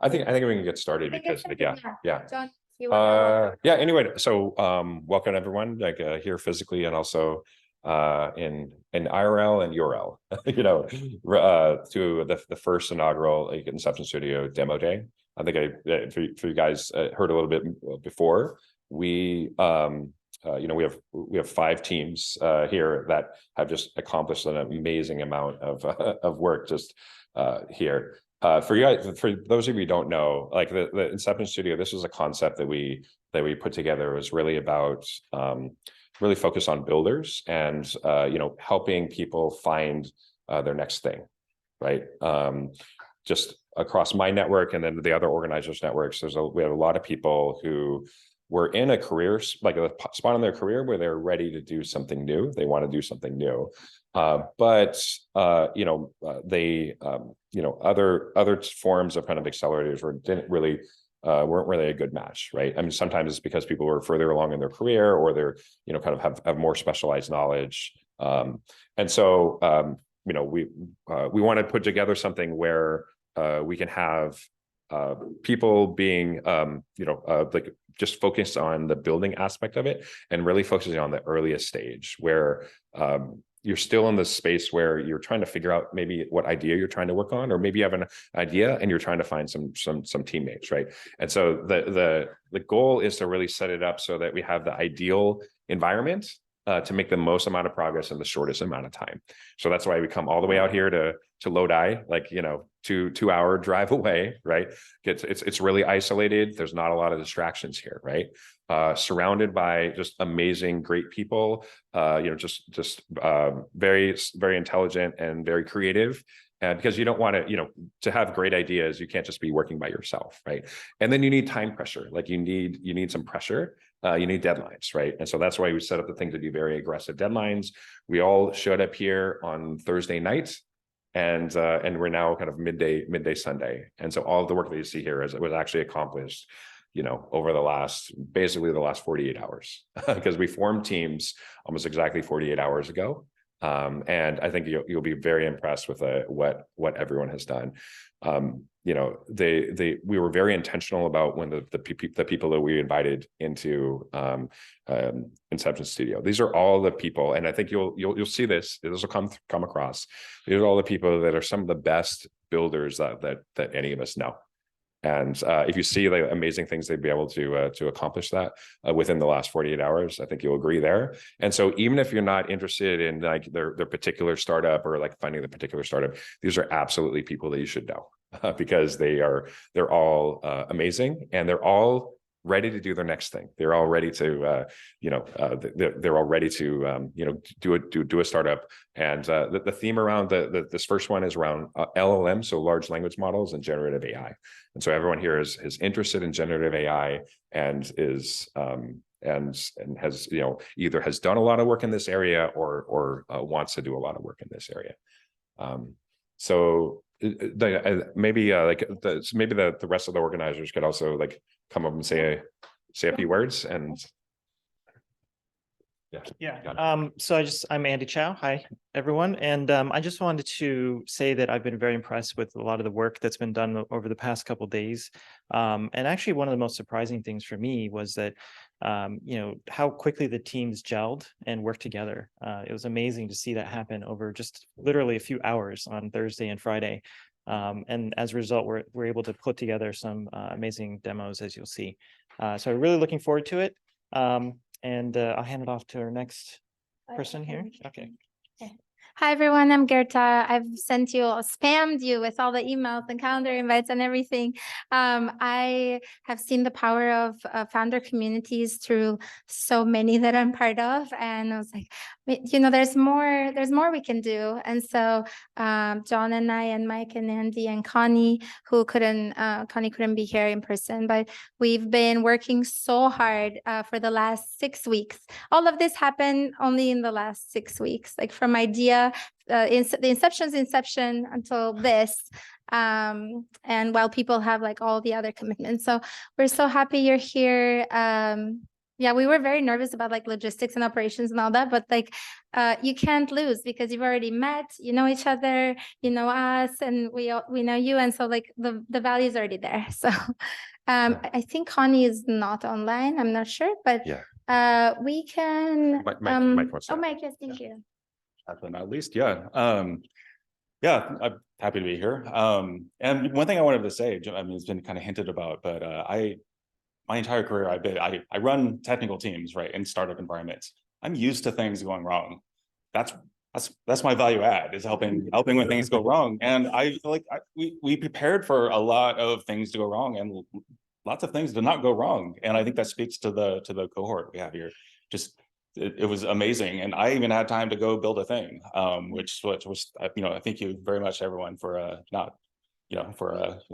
think we can get started because yeah. John, Yeah. Anyway, so welcome everyone, like here physically and also in IRL and URL, to the first inaugural Inception Studio demo day. I think for you guys heard a little bit before. We we have 5 teams here that have just accomplished an amazing amount of work just here. For you guys, for those of you who don't know, like the Inception Studio, this was a concept that we put together. It was really about really focus on builders and helping people find their next thing, right? Just across my network and then the other organizers' networks, we have a lot of people who were in a career, like a spot in their career where they're ready to do something new. They want to do something new. But other forms of kind of accelerators weren't really a good match, right? I mean, sometimes it's because people were further along in their career or they're, kind of have more specialized knowledge. And so, we want to put together something where we can have people being, like just focused on the building aspect of it and really focusing on the earliest stage where you're still in this space where you're trying to figure out maybe what idea you're trying to work on, or maybe you have an idea and you're trying to find some teammates, right? And so the goal is to really set it up so that we have the ideal environment to make the most amount of progress in the shortest amount of time. So that's why we come all the way out here to Lodi, like 2-hour drive away, right? It's really isolated. There's not a lot of distractions here, right? Surrounded by just amazing, great people, just very, very intelligent and very creative. Because you don't want to have great ideas, you can't just be working by yourself, right? And then you need time pressure. Like you need some pressure. You need deadlines, right? And so that's why we set up the thing to be very aggressive deadlines. We all showed up here on Thursday night, and we're now kind of midday Sunday. And so all of the work that you see here was actually accomplished, over basically the last 48 hours, because we formed teams almost exactly 48 hours ago. And I think you'll be very impressed with what everyone has done. We were very intentional about when the people that we invited into Inception Studio. These are all the people, and I think you'll see this. This will come across. These are all the people that are some of the best builders that any of us know. And if you see the amazing things they'd be able to accomplish that within the last 48 hours, I think you'll agree there. And so even if you're not interested in like their particular startup or like finding the particular startup, these are absolutely people that you should know because they're all amazing and they're all ready to do their next thing. They're all ready to, they're all ready to, do a startup. And the theme around this first one is around LLM, so large language models and generative AI. And so everyone here is interested in generative AI and is and has either has done a lot of work in this area or wants to do a lot of work in this area. So maybe the rest of the organizers could also like come up and say a few words and so I'm Andy Chow. Hi, everyone. And I just wanted to say that I've been very impressed with a lot of the work that's been done over the past couple of days. And actually, one of the most surprising things for me was that, how quickly the teams gelled and worked together. It was amazing to see that happen over just literally a few hours on Thursday and Friday. And as a result, we're able to put together some amazing demos, as you'll see. So I'm really looking forward to it. And I'll hand it off to our next person here. Okay. Hi, everyone. I'm Gerta. I've spammed you with all the emails and calendar invites and everything. I have seen the power of founder communities through so many that I'm part of. And I was like, there's more we can do. And so John and I and Mike and Andy and Connie, Connie couldn't be here in person, but we've been working so hard for the last 6 weeks. All of this happened only in the last 6 weeks, like from idea, the inception until this. And while people have like all the other commitments. So we're so happy you're here. Yeah, we were very nervous about like logistics and operations and all that, but like you can't lose because you've already met, you know each other, you know us, and we know you, and so like the value is already there. So I think Connie is not online. I'm not sure, but we can Mike wants to Mike, yes, thank you. Last but not least, yeah, I'm happy to be here. And one thing I wanted to say, I mean, it's been kind of hinted about, but my entire career, I run technical teams, right, in startup environments. I'm used to things going wrong. That's my value add, is helping when things go wrong. And I feel like we prepared for a lot of things to go wrong, and lots of things did not go wrong. And I think that speaks to the cohort we have here. Just it was amazing, and I even had time to go build a thing, which was thank you very much everyone for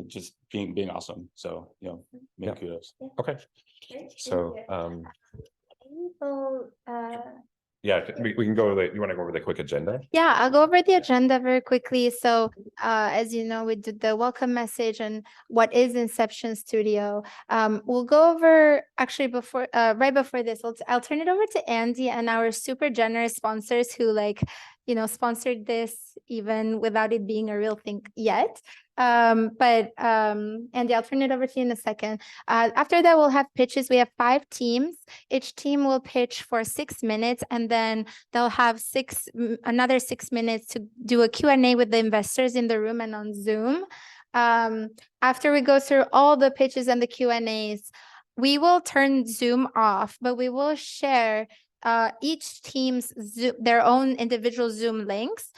just being awesome. So kudos. Okay. So we can go over you want to go over the quick agenda? Yeah, I'll go over the agenda very quickly. So as you know, we did the welcome message and what is Inception Studio. We'll go over actually right before this, I'll turn it over to Andy and our super generous sponsors who sponsored this even without it being a real thing yet. But Andy, I'll turn it over to you in a second. After that, we'll have pitches. We have 5 teams. Each team will pitch for 6 minutes, and then they'll have another 6 minutes to do a Q&A with the investors in the room and on Zoom. After we go through all the pitches and the Q&As, we will turn Zoom off, but we will share each team's their own individual Zoom links.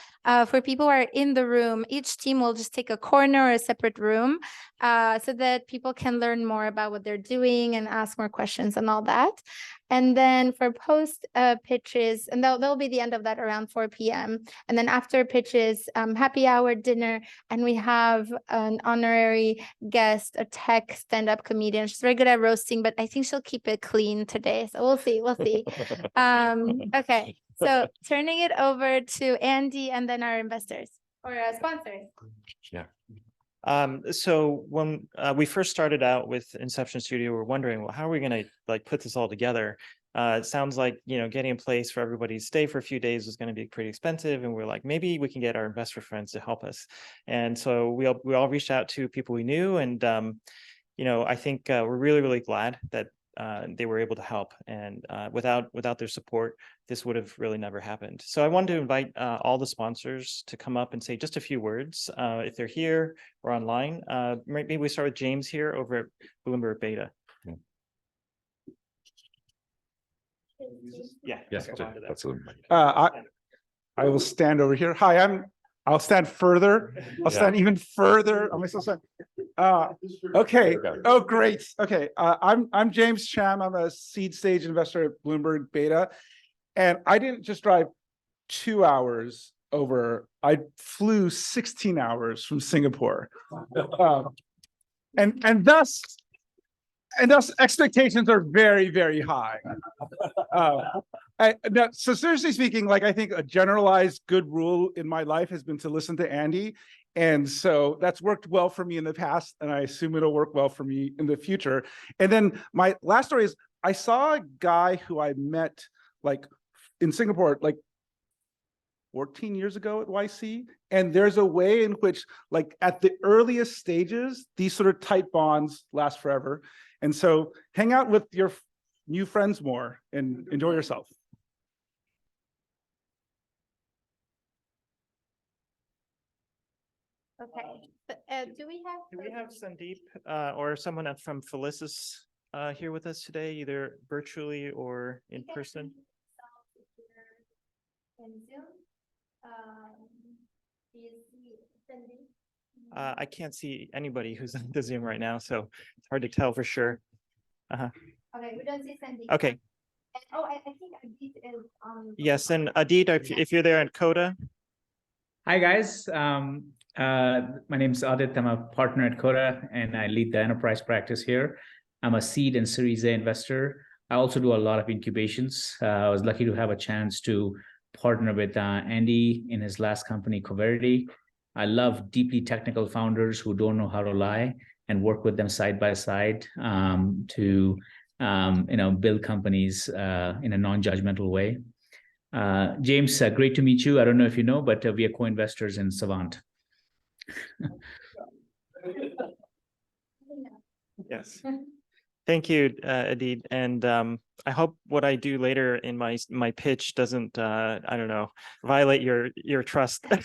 For people who are in the room, each team will just take a corner or a separate room so that people can learn more about what they're doing and ask more questions and all that. And then for post pitches, and that'll be the end of that around 4 p.m. And then after pitches, happy hour dinner, and we have an honorary guest, a tech stand-up comedian. She's very good at roasting, but I think she'll keep it clean today. So we'll see. Okay. So turning it over to Andy and then our investors or sponsors. Yeah. So when we first started out with Inception Studio, we're wondering, well, how are we going to put this all together? It sounds like, getting in place for everybody to stay for a few days is going to be pretty expensive. And we're like, maybe we can get our investor friends to help us. And so we all reached out to people we knew. And, I think we're really, really glad that they were able to help. And without their support, this would have really never happened. So I wanted to invite all the sponsors to come up and say just a few words if they're here or online. Maybe we start with James here over at Bloomberg Beta. Yeah. Yes. I will stand over here. Hi, I'll stand further. I'll stand even further. Am I still standing? Okay. Oh, great. Okay. I'm James Cham. I'm a seed stage investor at Bloomberg Beta. And I didn't just drive 2 hours over. I flew 16 hours from Singapore. And thus expectations are very, very high. So seriously speaking, I think a generalized good rule in my life has been to listen to Andy. And so that's worked well for me in the past, and I assume it'll work well for me in the future. And then my last story is I saw a guy who I met in Singapore 14 years ago at YC. And there's a way in which at the earliest stages, these sort of tight bonds last forever. And so hang out with your new friends more and enjoy yourself. Okay. Do we have Sandeep or someone from Felicis here with us today, either virtually or in person? I can't see anybody who's on the Zoom right now, so it's hard to tell for sure. Okay, we don't see Sandeep. Okay. I think Adit is on. Yes, and Adit, if you're there in Coda. Hi guys, my name is Adit. I'm a partner at Coda, and I lead the enterprise practice here. I'm a seed and Series A investor. I also do a lot of incubations. I was lucky to have a chance to partner with Andy in his last company, Coverity. I love deeply technical founders who don't know how to lie and work with them side by side to build companies in a non-judgmental way. James, great to meet you. I don't know if you know, but we are co-investors in Savant. Yes. Thank you, Adid. And I hope what I do later in my pitch doesn't, I don't know, violate your trust. No.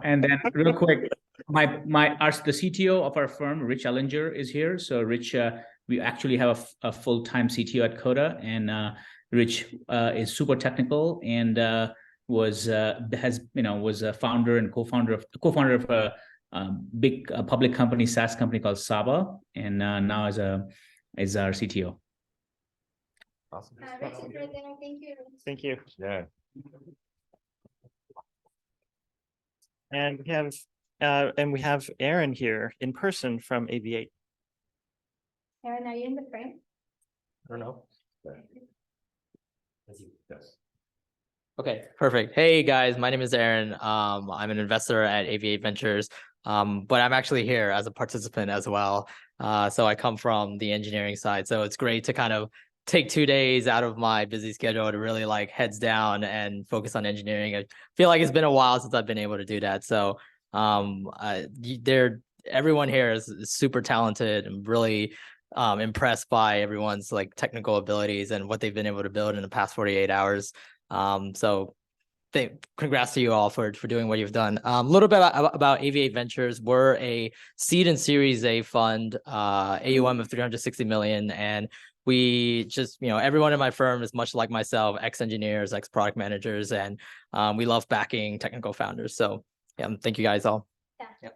And then real quick, the CTO of our firm, Rich Ellinger, is here. So Rich, we actually have a full-time CTO at Coda, and Rich is super technical and was a founder and co-founder of a big public company, SaaS company called Saba, and now is our CTO. Awesome. Rich is right there. Thank you. Thank you. Yeah. And we have Aaron here in person from AV8. Aaron, are you in the frame? I don't know. Yes. Okay, perfect. Hey guys, my name is Aaron. I'm an investor at AV8 Ventures, but I'm actually here as a participant as well. So I come from the engineering side. So it's great to kind of take 2 days out of my busy schedule to really like heads down and focus on engineering. I feel like it's been a while since I've been able to do that. So everyone here is super talented and really impressed by everyone's like technical abilities and what they've been able to build in the past 48 hours. So congrats to you all for doing what you've done. A little bit about AV8 Ventures. We're a seed and Series A fund, AUM of 360 million. And we just, everyone in my firm is much like myself, ex-engineers, ex-product managers, and we love backing technical founders. So yeah, thank you guys all. Yeah.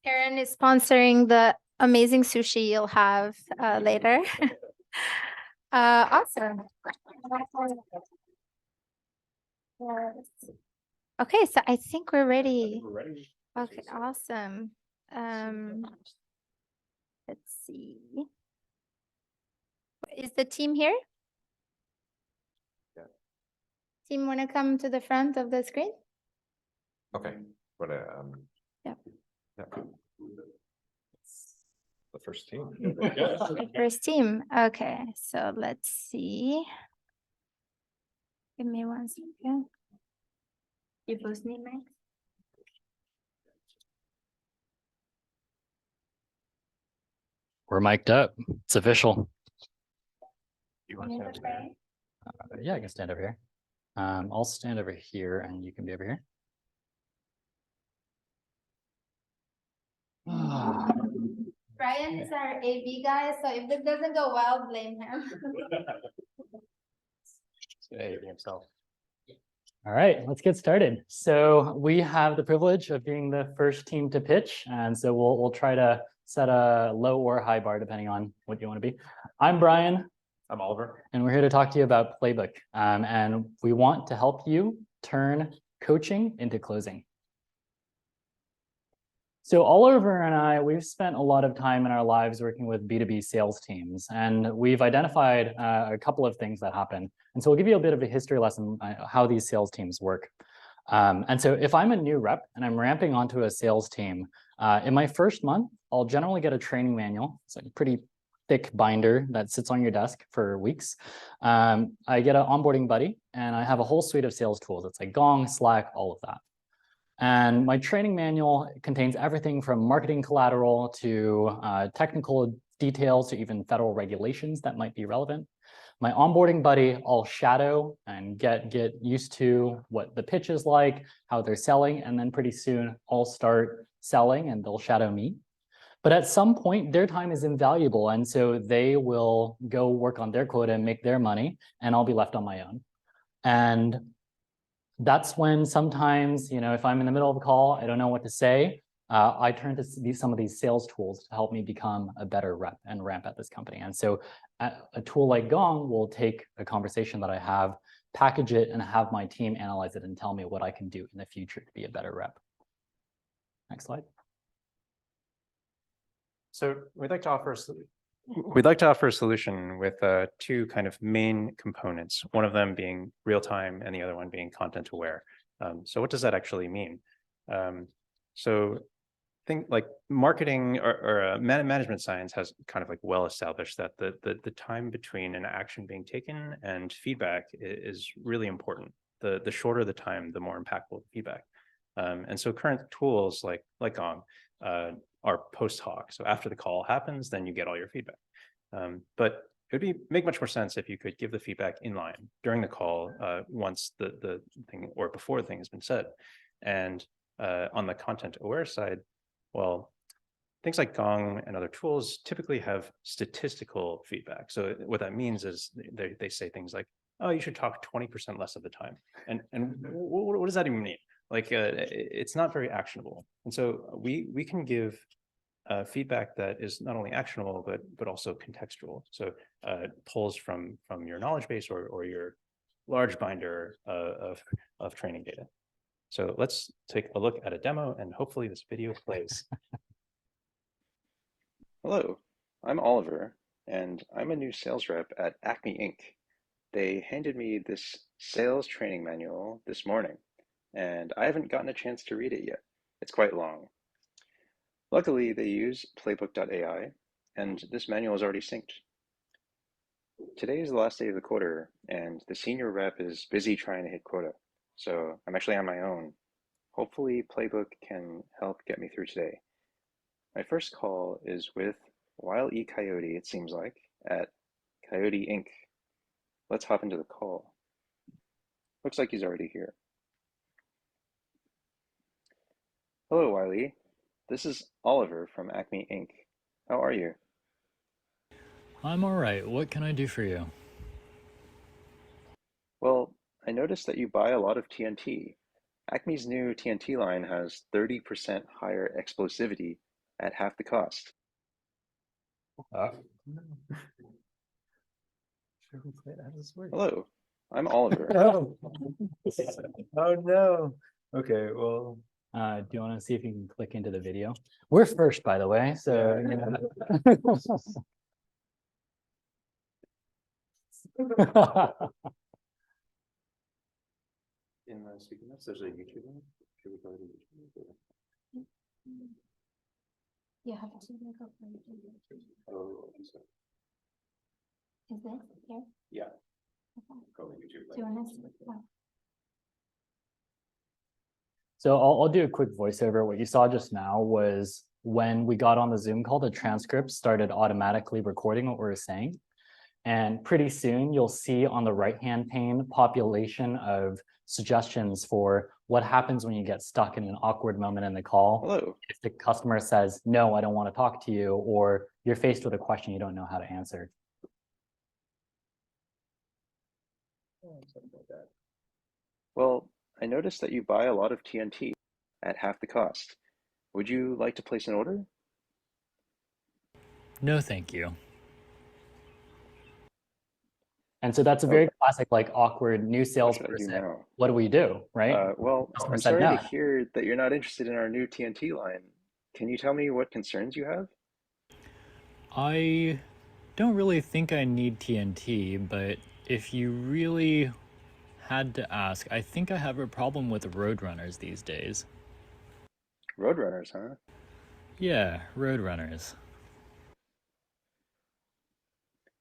Aaron is sponsoring the amazing sushi you'll have later. Awesome. Okay, so I think we're ready. Okay, awesome. Let's see. Is the team here? Yeah. Team, want to come to the front of the screen? Okay. What Yeah. The first team. The first team. Okay, so let's see. Give me 1 second. You both need mics? We're mic'd up. It's official. You want to stand over there? Yeah, I can stand over here. I'll stand over here and you can be over here. Brian is our AV guy, so if this doesn't go well, blame him. Himself. All right, let's get started. So we have the privilege of being the first team to pitch, and so we'll try to set a low or high bar depending on what you want to be. I'm Brian. I'm Oliver. And we're here to talk to you about Playbook. And we want to help you turn coaching into closing. So Oliver and I, we've spent a lot of time in our lives working with B2B sales teams, and we've identified a couple of things that happen. And so we'll give you a bit of a history lesson on how these sales teams work. And so if I'm a new rep and I'm ramping onto a sales team, in my first month, I'll generally get a training manual. It's like a pretty thick binder that sits on your desk for weeks. I get an onboarding buddy, and I have a whole suite of sales tools. It's like Gong, Slack, all of that. And my training manual contains everything from marketing collateral to technical details to even federal regulations that might be relevant. My onboarding buddy, I'll shadow and get used to what the pitch is like, how they're selling, and then pretty soon I'll start selling and they'll shadow me. But at some point, their time is invaluable, and so they will go work on their quota and make their money, and I'll be left on my own. And that's when sometimes, if I'm in the middle of a call, I don't know what to say, I turn to some of these sales tools to help me become a better rep and ramp at this company. And so a tool like Gong will take a conversation that I have, package it, and have my team analyze it and tell me what I can do in the future to be a better rep. Next slide. So we'd like to offer a solution with two kind of main components, one of them being real-time and the other one being content aware. So what does that actually mean? So think like marketing or management science has kind of like well established that the time between an action being taken and feedback is really important. The shorter the time, the more impactful the feedback. And so current tools like Gong are post hoc. So after the call happens, then you get all your feedback. But it would make much more sense if you could give the feedback in line during the call once the thing or before the thing has been said. And on the content aware side, well, things like Gong and other tools typically have statistical feedback. So what that means is they say things like, oh, you should talk 20% less of the time. And what does that even mean? Like it's not very actionable. And so we can give feedback that is not only actionable, but also contextual. So pulls from your knowledge base or your large binder of training data. So let's take a look at a demo and hopefully this video plays. Hello, I'm Oliver, and I'm a new sales rep at Acme Inc. They handed me this sales training manual this morning, and I haven't gotten a chance to read it yet. It's quite long. Luckily, they use Playbook.ai, and this manual is already synced. Today is the last day of the quarter, and the senior rep is busy trying to hit quota, so I'm actually on my own. Hopefully, Playbook can help get me through today. My first call is with Wile E. Coyote, it seems like, at Coyote Inc. Let's hop into the call. Looks like he's already here. Hello, Wile E. This is Oliver from Acme Inc. How are you? I'm all right. What can I do for you? Well, I noticed that you buy a lot of TNT. Acme's new TNT line has 30% higher explosivity at half the cost. Hello, I'm Oliver. Oh. Oh no. Okay, well. Do you want to see if you can click into the video? We're first, by the way, so. In the speaker notes, there's a YouTube link. Should we go to YouTube? You have to look up on YouTube. Oh, I'm sorry. Is this here? Yeah. Okay. Go to YouTube. Do you want to see? Oh. So I'll do a quick voiceover. What you saw just now was when we got on the Zoom call, the transcript started automatically recording what we were saying. And pretty soon you'll see on the right-hand pane population of suggestions for what happens when you get stuck in an awkward moment in the call. Hello. If the customer says, no, I don't want to talk to you, or you're faced with a question you don't know how to answer. Well, I noticed that you buy a lot of TNT at half the cost. Would you like to place an order? No, thank you. And so that's a very classic, like awkward new salesperson. What do we do, right? Well, Customer I'm said sorry no. to hear that you're not interested in our new TNT line. Can you tell me what concerns you have? I don't really think I need TNT, but if you really had to ask, I think I have a problem with roadrunners these days. Roadrunners, huh? Yeah, roadrunners.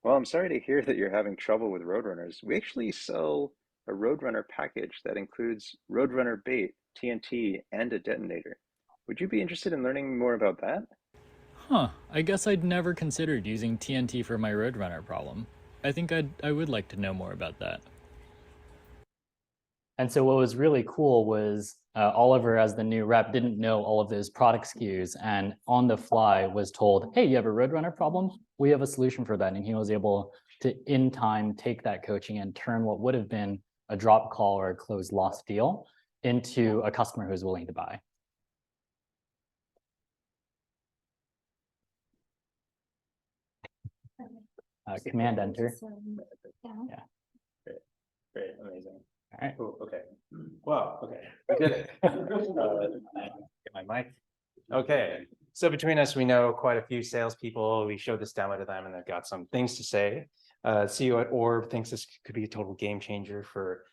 Well, I'm sorry to hear that you're having trouble with Roadrunners. We actually sell a Roadrunner package that includes Roadrunner bait, TNT, and a detonator. Would you be interested in learning more about that? Huh, I guess I'd never considered using TNT for my roadrunner problem. I think I would like to know more about that. And so what was really cool was Oliver, as the new rep, didn't know all of those product SKUs, and on the fly was told, hey, you have a roadrunner problem? We have a solution for that. And he was able to, in time, take that coaching and turn what would have been a drop call or a closed lost deal into a customer who's willing to buy. Command enter. Yeah. Great, amazing. All right. Cool. Okay. Wow. Okay. We did it. Get my mic. Okay. So between us, we know quite a few salespeople. We showed this demo to them, and they've got some things to say. CEO at Orb thinks this could be a total game changer for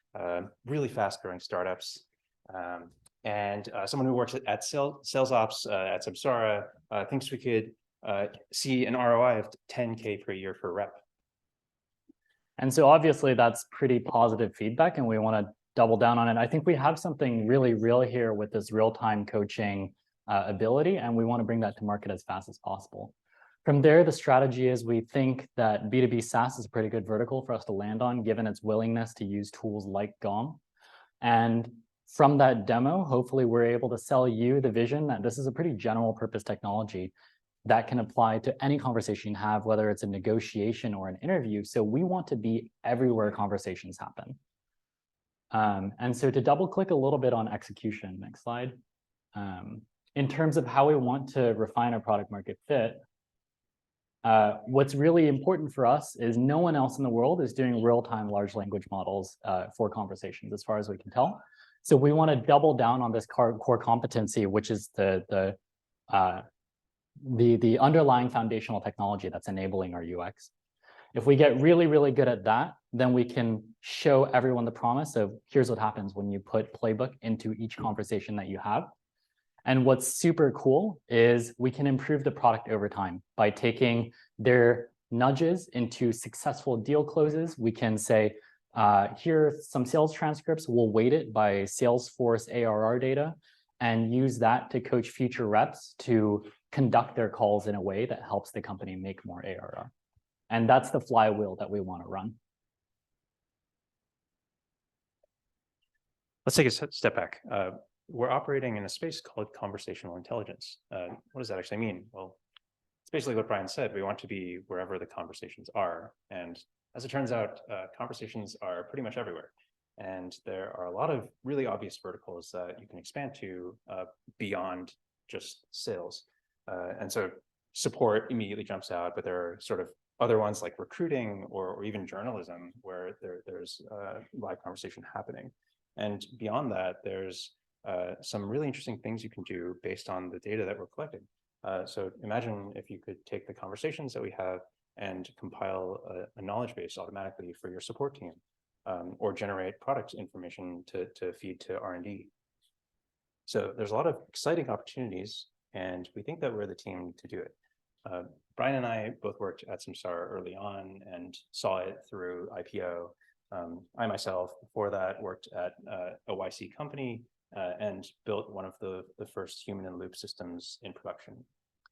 really fast-growing startups. and someone who works at sales ops at Samsara thinks we could see an ROI of 10K per year per rep. And so obviously that's pretty positive feedback, and we want to double down on it. I think we have something really real here with this real-time coaching ability, and we want to bring that to market as fast as possible. From there, the strategy is we think that B2B SaaS is a pretty good vertical for us to land on, given its willingness to use tools like Gong. And from that demo, hopefully we're able to sell you the vision that this is a pretty general purpose technology that can apply to any conversation you have, whether it's a negotiation or an interview. So we want to be everywhere conversations happen. And so to double click a little bit on execution, next slide. In terms of how we want to refine our product market fit, what's really important for us is no one else in the world is doing real-time large language models for conversations, as far as we can tell. So we want to double down on this core competency, which is the underlying foundational technology that's enabling our UX. If we get really, really good at that, then we can show everyone the promise of here's what happens when you put Playbook into each conversation that you have. And what's super cool is we can improve the product over time by taking their nudges into successful deal closes. We can say, here are some sales transcripts. We'll weight it by Salesforce ARR data and use that to coach future reps to conduct their calls in a way that helps the company make more ARR. And that's the flywheel that we want to run. Let's take a step back. We're operating in a space called conversational intelligence. What does that actually mean? Well, it's basically what Brian said. We want to be wherever the conversations are. And as it turns out, conversations are pretty much everywhere. And there are a lot of really obvious verticals that you can expand to beyond just sales. And so support immediately jumps out, but there are sort of other ones like recruiting or even journalism where there's live conversation happening. And beyond that, there's some really interesting things you can do based on the data that we're collecting. So imagine if you could take the conversations that we have and compile a knowledge base automatically for your support team, or generate product information to feed to R&D. So there's a lot of exciting opportunities, and we think that we're the team to do it. Brian and I both worked at Samsara early on and saw it through IPO. I myself, before that, worked at a YC company and built one of the first human-in-loop systems in production.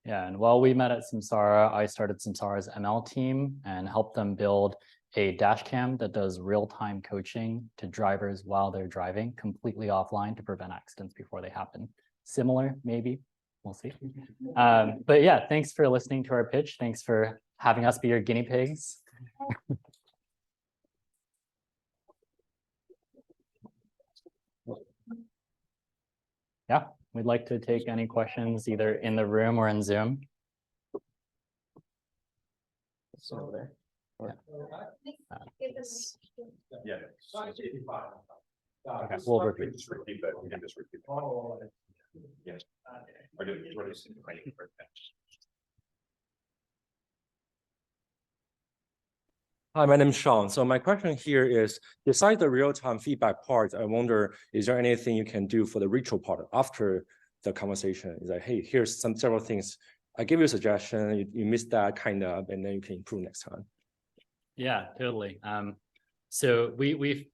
Yeah, and while we met at Samsara, I started Samsara's ML team and helped them build a dash cam that does real-time coaching to drivers while they're driving, completely offline to prevent accidents before they happen. Similar, maybe, we'll see. But yeah, thanks for listening to our pitch. Thanks for having us be your guinea pigs. Yeah, we'd like to take any questions either in the room or in Zoom. So over there. Yeah. Okay, we'll repeat. Just repeat that. We can just repeat that. Yes. Hi, my name is Sean. So my question here is, besides the real-time feedback part, I wonder, is there anything you can do for the ritual part after the conversation? Is like, hey, here's several things. I give you a suggestion, you missed that kind of, and then you can improve next time. Yeah, totally. So we've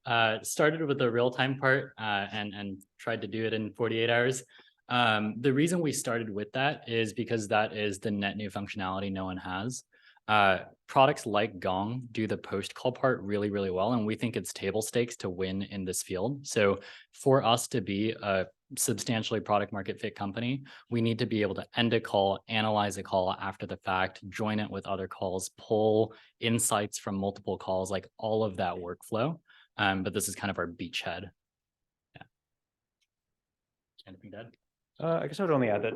started with the real-time part and tried to do it in 48 hours. The reason we started with that is because that is the net new functionality no one has. Products like Gong do the post-call part really, really well, and we think it's table stakes to win in this field. So for us to be a substantially product market fit company, we need to be able to end a call, analyze a call after the fact, join it with other calls, pull insights from multiple calls, like all of that workflow. But this is kind of our beachhead. Yeah. Anything to add? I guess I would only add that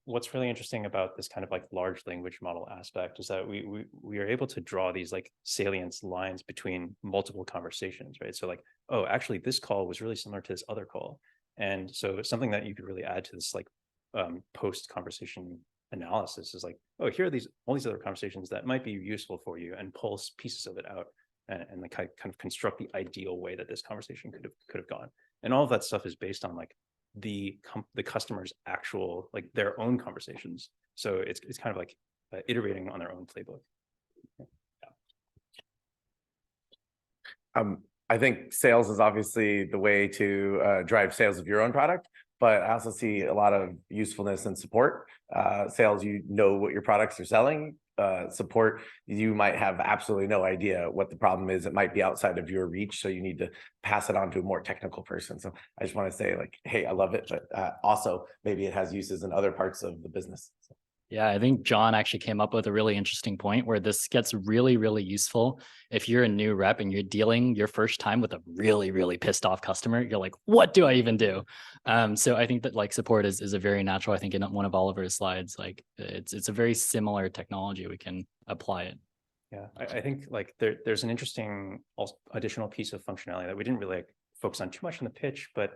what's really interesting about this kind of like large language model aspect is that we are able to draw these like salience lines between multiple conversations, right? So like, oh, actually this call was really similar to this other call. And so something that you could really add to this like post conversation analysis is like, oh, here are all these other conversations that might be useful for you, and pull pieces of it out and like kind of construct the ideal way that this conversation could have gone. And all of that stuff is based on like the customer's actual, like their own conversations. So it's kind of like iterating on their own playbook. I think sales is obviously the way to drive sales of your own product, but I also see a lot of usefulness in support. Sales, you know what your products are selling. Support, you might have absolutely no idea what the problem is. It might be outside of your reach, so you need to pass it on to a more technical person. So I just want to say, like, hey, I love it, but also maybe it has uses in other parts of the business. So. Yeah, I think John actually came up with a really interesting point where this gets really, really useful. If you're a new rep and you're dealing your first time with a really, really pissed off customer, you're like, what do I even do? So I think that like support is a very natural, I think in one of Oliver's slides, like it's a very similar technology. We can apply it. Yeah, I think like there's an interesting additional piece of functionality that we didn't really like focus on too much in the pitch, but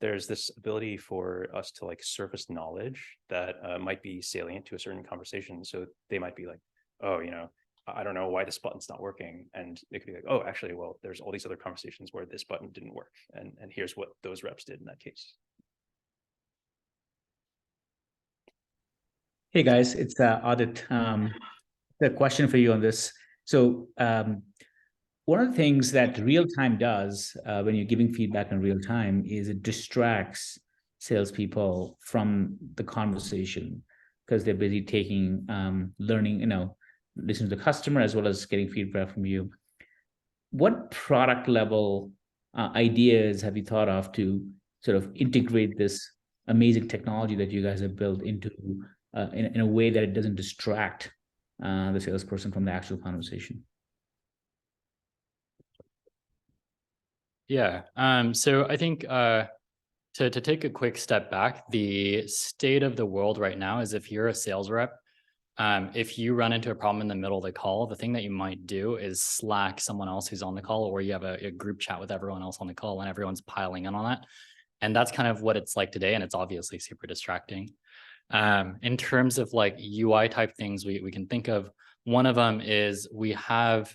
there's this ability for us to like surface knowledge that might be salient to a certain conversation. So they might be like, oh, you know, I don't know why this button's not working. And it could be like, oh, actually, well, there's all these other conversations where this button didn't work. And here's what those reps did in that case. Hey guys, it's Adit. The question for you on this. So one of the things that real time does when you're giving feedback in real time is it distracts salespeople from the conversation because they're busy taking, learning, you know, listening to the customer as well as getting feedback from you. What product level ideas have you thought of to sort of integrate this amazing technology that you guys have built into in a way that it doesn't distract the salesperson from the actual conversation? Yeah. So I think to take a quick step back, the state of the world right now is if you're a sales rep, if you run into a problem in the middle of the call, the thing that you might do is Slack someone else who's on the call, or you have a group chat with everyone else on the call and everyone's piling in on that. And that's kind of what it's like today. And it's obviously super distracting. In terms of like UI type things we can think of, one of them is we have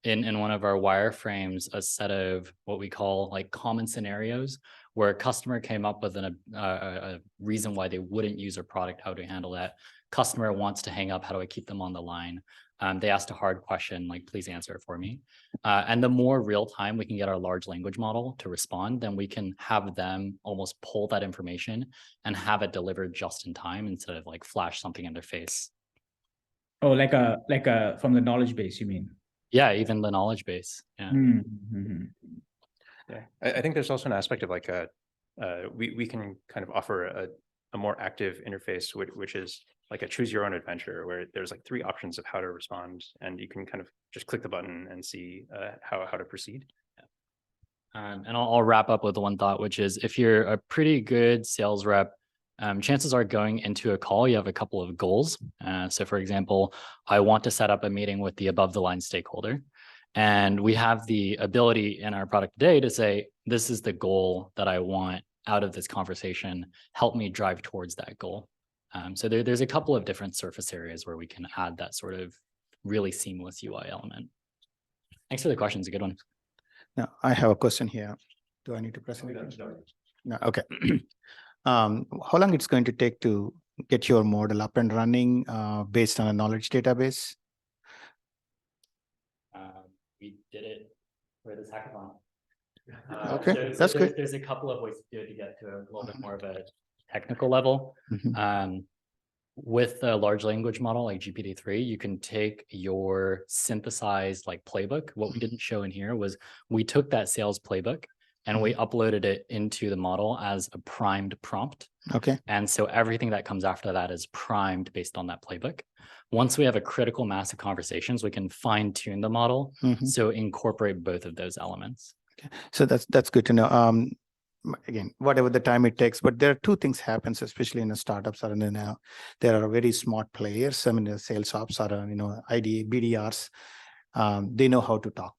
in one of our wireframes a set of what we call like common scenarios where a customer came up with a reason why they wouldn't use our product, how to handle that. Customer wants to hang up, how do I keep them on the line? They asked a hard question, like, please answer it for me. And the more real time we can get our large language model to respond, then we can have them almost pull that information and have it delivered just in time instead of like flash something in their face. Oh, like a from the knowledge base, you mean? Yeah, even the knowledge base. Yeah. Mm-hmm. Yeah, I think there's also an aspect of like we can kind of offer a more active interface, which is like a choose your own adventure, where there's like 3 options of how to respond, and you can kind of just click the button and see how to proceed. And I'll wrap up with one thought, which is if you're a pretty good sales rep, chances are going into a call, you have a couple of goals. So for example, I want to set up a meeting with the above the line stakeholder. And we have the ability in our product today to say, this is the goal that I want out of this conversation. Help me drive towards that goal. So there's a couple of different surface areas where we can add that sort of really seamless UI element. Thanks for the question. It's a good one. Now, I have a question here. Do I need to press it? No, okay. How long it's going to take to get your model up and running based on a knowledge database? We did it for this hackathon. Okay, that's good. There's a couple of ways to do it to get to a little bit more of a technical level. Mm-hmm. With a large language model like GPT-3, you can take your synthesized like playbook. What we didn't show in here was we took that sales playbook and we uploaded it into the model as a primed prompt. Okay. And so everything that comes after that is primed based on that playbook. Once we have a critical mass of conversations, we can fine tune the model. Mm-hmm. So incorporate both of those elements. Okay. So that's good to know. Again, whatever the time it takes, but there are 2 things happens, especially in the startups or in the, there are very smart players. I mean, the sales ops or, IDA, BDRs, they know how to talk.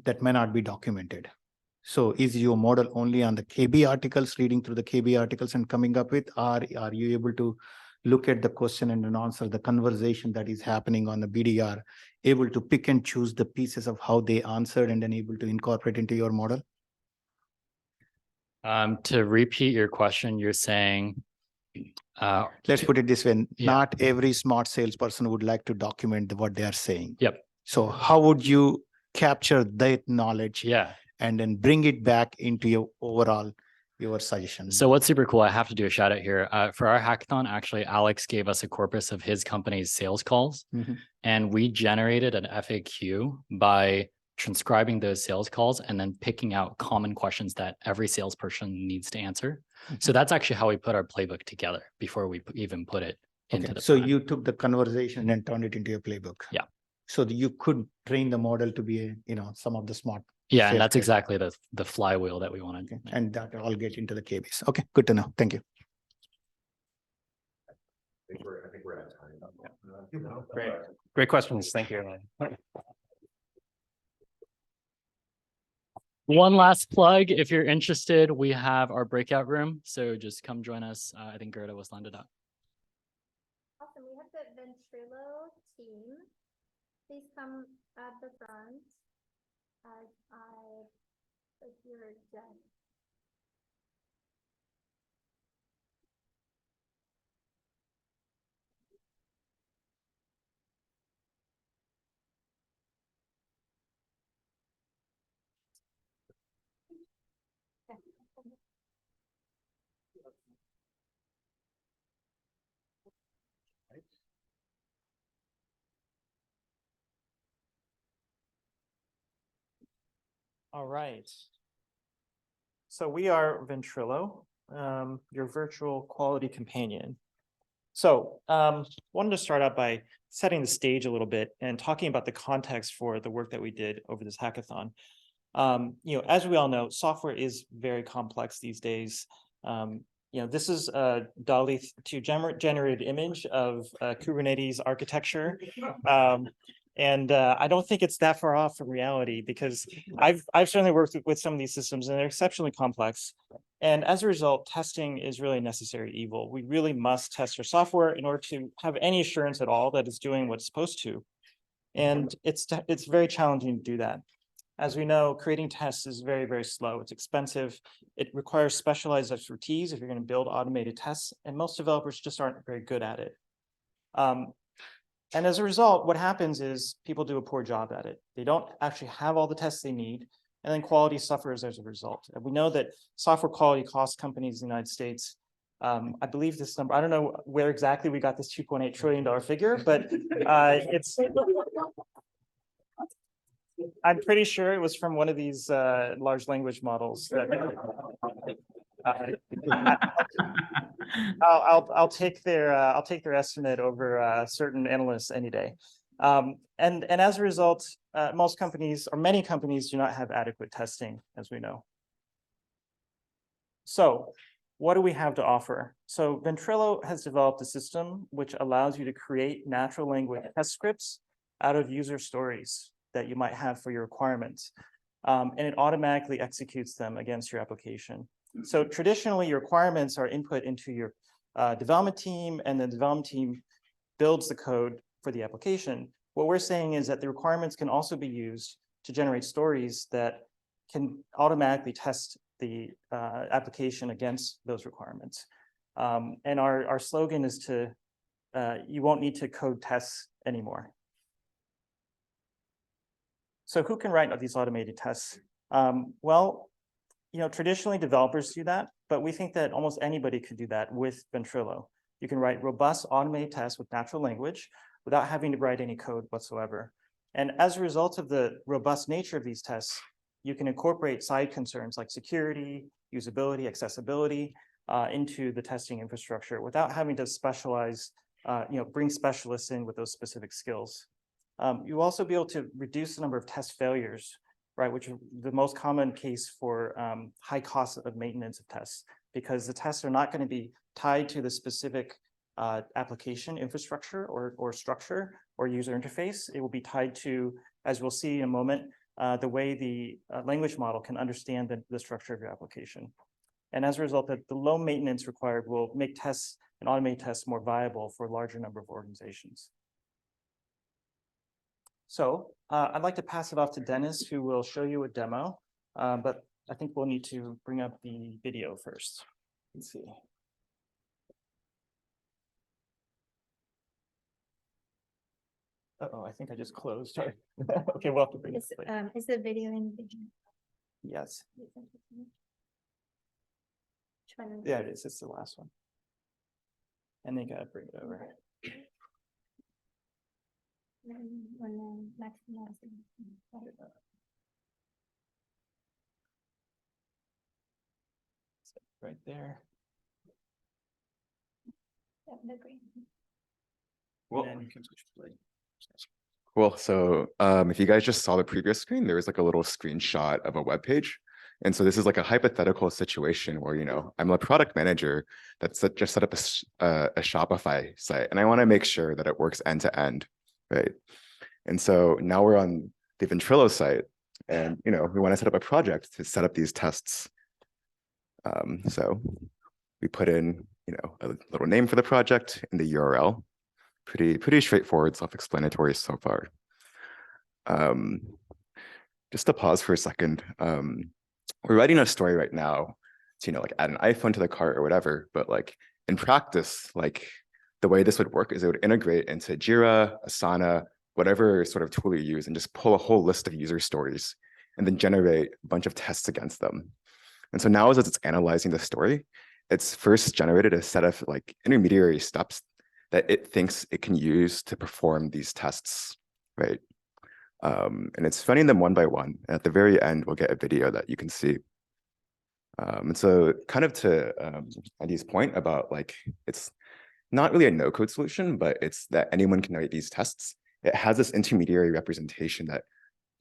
That may not be documented. So is your model only on the KB articles, reading through the KB articles and coming up with, or are you able to look at the question and then answer the conversation that is happening on the BDR, able to pick and choose the pieces of how they answered and then able to incorporate into your model? To repeat your question, you're saying, Let's put it this way, Yeah. not every smart salesperson would like to document what they are saying. Yep. So how would you capture that knowledge Yeah. and then bring it back into your overall, your suggestion? So what's super cool, I have to do a shout out here. For our hackathon, actually, Alex gave us a corpus of his company's sales calls, Mhm. and we generated an FAQ by transcribing those sales calls and then picking out common questions that every salesperson needs to answer. So that's actually how we put our playbook together before we even put it into the So plan. you took the conversation and turned it into your playbook. Yeah. So that you could train the model to be, some of the smart. Yeah, and sales that's guys. exactly the flywheel that we wanted. Okay. And that all get into the KBs. Okay, good to know. Thank you. I think we're at time. Great questions. Thank you. One last plug, if you're interested, we have our breakout room. So just come join us. I think Gerda was landed up. Awesome. We have the Ventrilo team. Please come at the front as I put your deck. All right. So we are Ventrilo, your virtual quality companion. So wanted to start out by setting the stage a little bit and talking about the context for the work that we did over this hackathon. As we all know, software is very complex these days. This is a DALL-E 2 generated image of Kubernetes architecture. And I don't think it's that far off from reality, because I've certainly worked with some of these systems and they're exceptionally complex. And as a result, testing is really a necessary evil. We really must test our software in order to have any assurance at all that it's doing what it's supposed to. And it's very challenging to do that. As we know, creating tests is very, very slow. It's expensive. It requires specialized expertise if you're going to build automated tests, and most developers just aren't very good at it. And as a result, what happens is people do a poor job at it. They don't actually have all the tests they need, and then quality suffers as a result. And we know that software quality costs companies in the United States, I believe this number, I don't know where exactly we got this $2.8 trillion figure, but it's, I'm pretty sure it was from one of these large language models. I'll take their estimate over certain analysts any day. And as a result, most companies, or many companies, do not have adequate testing, as we know. So what do we have to offer? So Ventrilo has developed a system which allows you to create natural language test scripts out of user stories that you might have for your requirements. And it automatically executes them against your application. So traditionally, your requirements are input into your development team, and the development team builds the code for the application. What we're saying is that the requirements can also be used to generate stories that can automatically test the application against those requirements. And our slogan is to, you won't need to code tests anymore. So who can write these automated tests? Well, traditionally developers do that, but we think that almost anybody could do that with Ventrilo. You can write robust automated tests with natural language without having to write any code whatsoever. And as a result of the robust nature of these tests, you can incorporate side concerns like security, usability, accessibility into the testing infrastructure without having to specialize, bring specialists in with those specific skills. You'll also be able to reduce the number of test failures, right, which is the most common case for high cost of maintenance of tests, because the tests are not going to be tied to the specific application infrastructure or structure or user interface. It will be tied to, as we'll see in a moment, the way the language model can understand the structure of your application. And as a result, the low maintenance required will make tests and automated tests more viable for a larger number of organizations. So I'd like to pass it off to Dennis, who will show you a demo. But I think we'll need to bring up the video first. Let's see. Uh-oh, I think I just closed. Okay, we'll have to bring it up. Is the video in the video? Yes, Which one? yeah, it is. It's the last one. And they gotta bring it over. Right there. Well, And then you can switch play. Cool. So if you guys just saw the previous screen, there was like a little screenshot of a web page. And so this is like a hypothetical situation where, you know, I'm a product manager that's just set up a Shopify site, and I want to make sure that it works end to end, right? And so now we're on the Ventrilo site, and, you know, we want to set up a project to set up these tests. So we put in, you know, a little name for the project in the URL. Pretty straightforward, self-explanatory so far. Just to pause for a second. We're writing a story right now to, you know, like add an iPhone to the cart or whatever, but like in practice, like the way this would work is it would integrate into Jira, Asana, whatever sort of tool you use, and just pull a whole list of user stories and then generate a bunch of tests against them. And so now as it's analyzing the story, it's first generated a set of like intermediary steps that it thinks it can use to perform these tests, right? And it's running them one by one. And at the very end, we'll get a video that you can see. And so kind of to Andy's point about like, it's not really a no-code solution, but it's that anyone can write these tests. It has this intermediary representation that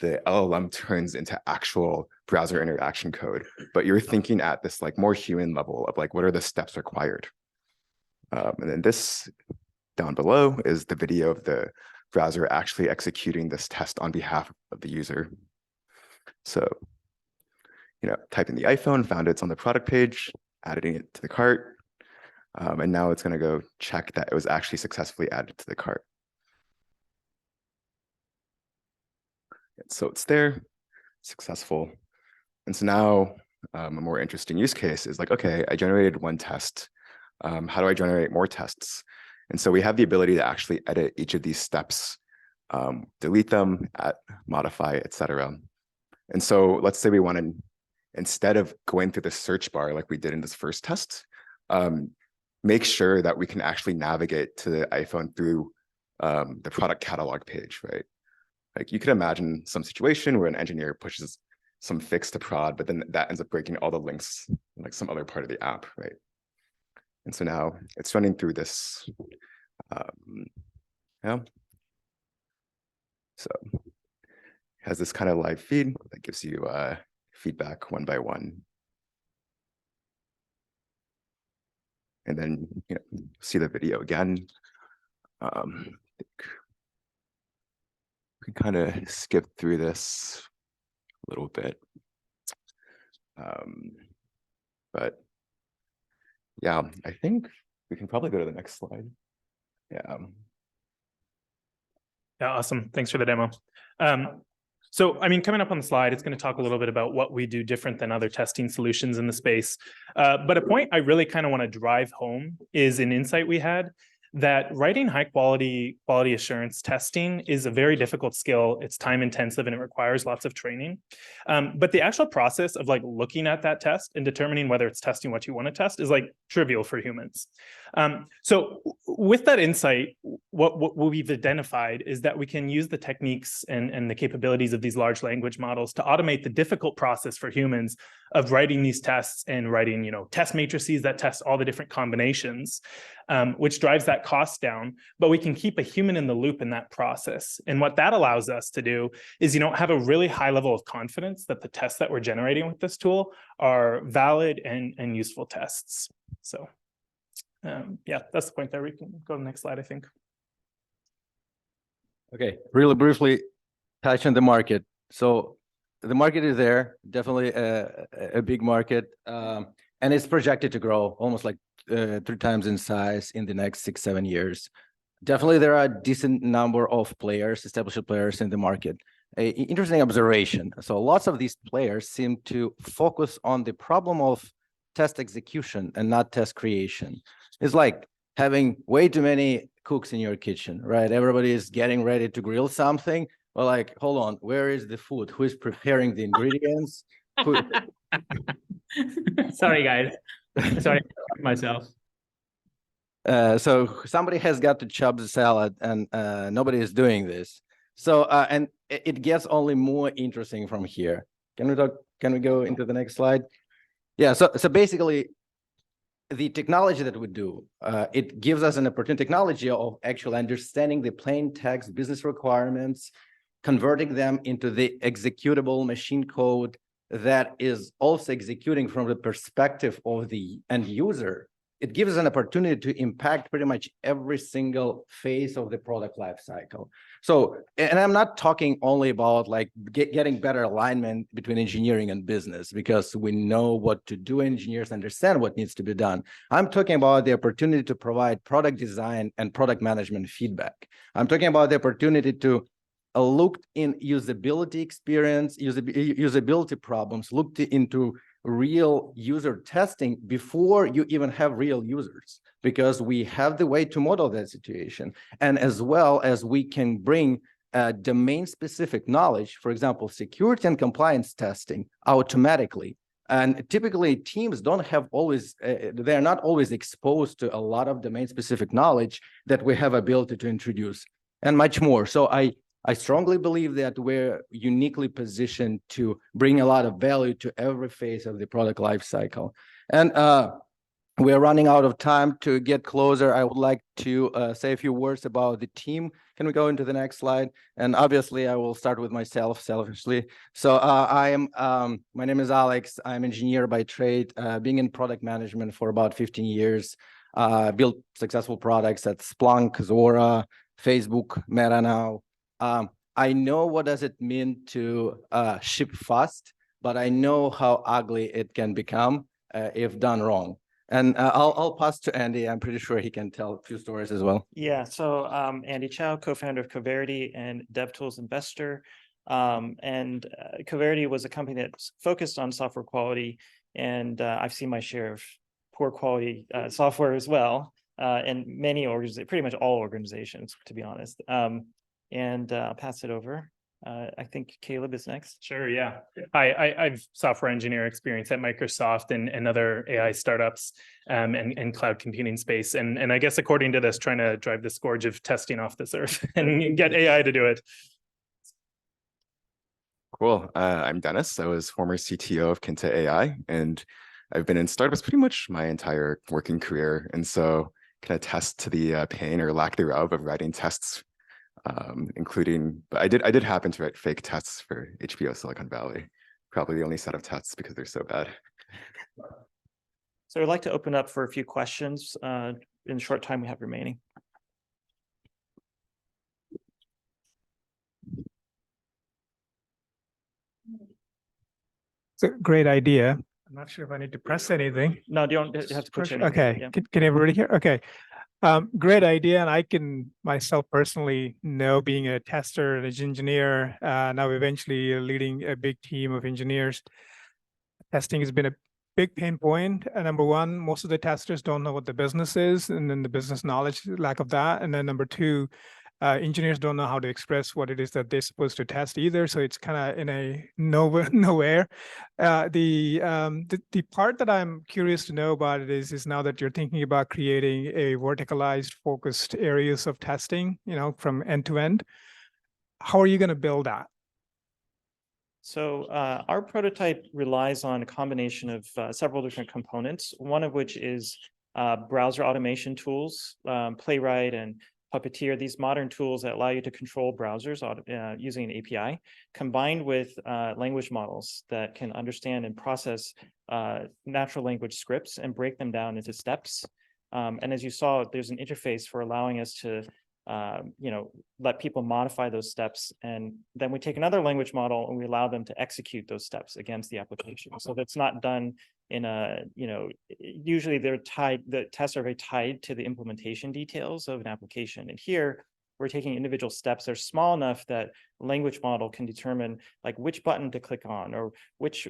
the LLM turns into actual browser interaction code, but you're thinking at this like more human level of like, what are the steps required? And then this down below is the video of the browser actually executing this test on behalf of the user. So, you know, type in the iPhone, found it's on the product page, adding it to the cart. And now it's going to go check that it was actually successfully added to the cart. So it's there, successful. And so now a more interesting use case is like, okay, I generated one test. How do I generate more tests? And so we have the ability to actually edit each of these steps, delete them, add, modify, etc. And so let's say we want to, instead of going through the search bar like we did in this first test, make sure that we can actually navigate to the iPhone through the product catalog page, right? Like you could imagine some situation where an engineer pushes some fix to prod, but then that ends up breaking all the links in like some other part of the app, right? And so now it's running through this, yeah. So it has this kind of live feed that gives you feedback one by one. And then, you know, see the video again. We can kind of skip through this a little bit. But yeah, I think we can probably go to the next slide. Yeah. Yeah, awesome. Thanks for the demo. So, I mean, coming up on the slide, it's going to talk a little bit about what we do different than other testing solutions in the space. But a point I really kind of want to drive home is an insight we had that writing high quality assurance testing is a very difficult skill. It's time intensive and it requires lots of training. But the actual process of like looking at that test and determining whether it's testing what you want to test is like trivial for humans. So with that insight, what we've identified is that we can use the techniques and the capabilities of these large language models to automate the difficult process for humans of writing these tests and writing, you know, test matrices that test all the different combinations, which drives that cost down, but we can keep a human in the loop in that process. And what that allows us to do is, you know, have a really high level of confidence that the tests that we're generating with this tool are valid and useful tests. So yeah, that's the point there. We can go to the next slide, I think. Okay, really briefly touch on the market. So the market is there, definitely a big market, and it's projected to grow almost like 3 times in size in the next 6-7 years. Definitely, there are a decent number of players, established players in the market. a interesting observation. So lots of these players seem to focus on the problem of test execution and not test creation. It's like having way too many cooks in your kitchen, right? Everybody is getting ready to grill something. Well, like, hold on, where is the food? Who is preparing the ingredients? Sorry, guys. Sorry, myself. So somebody has got to chop the salad, and nobody is doing this. So and it gets only more interesting from here. Can we go into the next slide? Yeah. So basically, the technology that we do, it gives us an opportunity, technology of actually understanding the plain text business requirements, converting them into the executable machine code that is also executing from the perspective of the end user. It gives us an opportunity to impact pretty much every single phase of the product lifecycle. So, and I'm not talking only about like getting better alignment between engineering and business, because we know what to do. Engineers understand what needs to be done. I'm talking about the opportunity to provide product design and product management feedback. I'm talking about the opportunity to look in usability experience, usability problems, looked into real user testing before you even have real users, because we have the way to model that situation. And as well as we can bring domain specific knowledge, for example, security and compliance testing automatically. And typically teams don't have always, they're not always exposed to a lot of domain specific knowledge that we have ability to introduce and much more. So I strongly believe that we're uniquely positioned to bring a lot of value to every phase of the product lifecycle. And we're running out of time. To get closer, I would like to say a few words about the team. Can we go into the next slide? And obviously, I will start with myself selfishly. So my name is Alex. I'm an engineer by trade, being in product management for about 15 years, built successful products at Splunk, Zora, Facebook, Meta now. I know what does it mean to ship fast, but I know how ugly it can become if done wrong. And I'll pass to Andy. I'm pretty sure he can tell a few stories as well. Yeah, so Andy Chow, co-founder of Coverity and DevTools investor. And Coverity was a company that's focused on software quality, and I've seen my share of poor quality software as well, and many organizations, pretty much all organizations, to be honest. And I'll pass it over. I think Caleb is next. Sure, yeah. I've software engineer experience at Microsoft and other AI startups and cloud computing space. And I guess according to this, trying to drive the scourge of testing off this earth and get AI to do it. Cool. I'm Dennis. I was former CTO of Kinta AI, and I've been in startups pretty much my entire working career. And so can attest to the pain or lack thereof of writing tests, including, but I did happen to write fake tests for HBO Silicon Valley, probably the only set of tests because they're so bad. So I'd like to open up for a few questions in the short time we have remaining. It's a great idea. I'm not sure if I need to press anything. No, you don't have to push anything. Okay, Yeah. can everybody hear? Okay. Great idea, and I can myself personally know, being a tester and an engineer, now eventually leading a big team of engineers. Testing has been a big pain point. Number one, most of the testers don't know what the business is, and then the business knowledge, lack of that. And then number two, engineers don't know how to express what it is that they're supposed to test either. So it's kind of in a nowhere. The part that I'm curious to know about it is now that you're thinking about creating a verticalized, focused areas of testing, from end to end. How are you going to build that? So our prototype relies on a combination of several different components, one of which is browser automation tools, Playwright and Puppeteer, these modern tools that allow you to control browsers using an API, combined with language models that can understand and process natural language scripts and break them down into steps. And as you saw, there's an interface for allowing us to let people modify those steps. And then we take another language model and we allow them to execute those steps against the application. So that's not done in a, usually they're tied, the tests are very tied to the implementation details of an application. And here we're taking individual steps that are small enough that language model can determine like which button to click on or which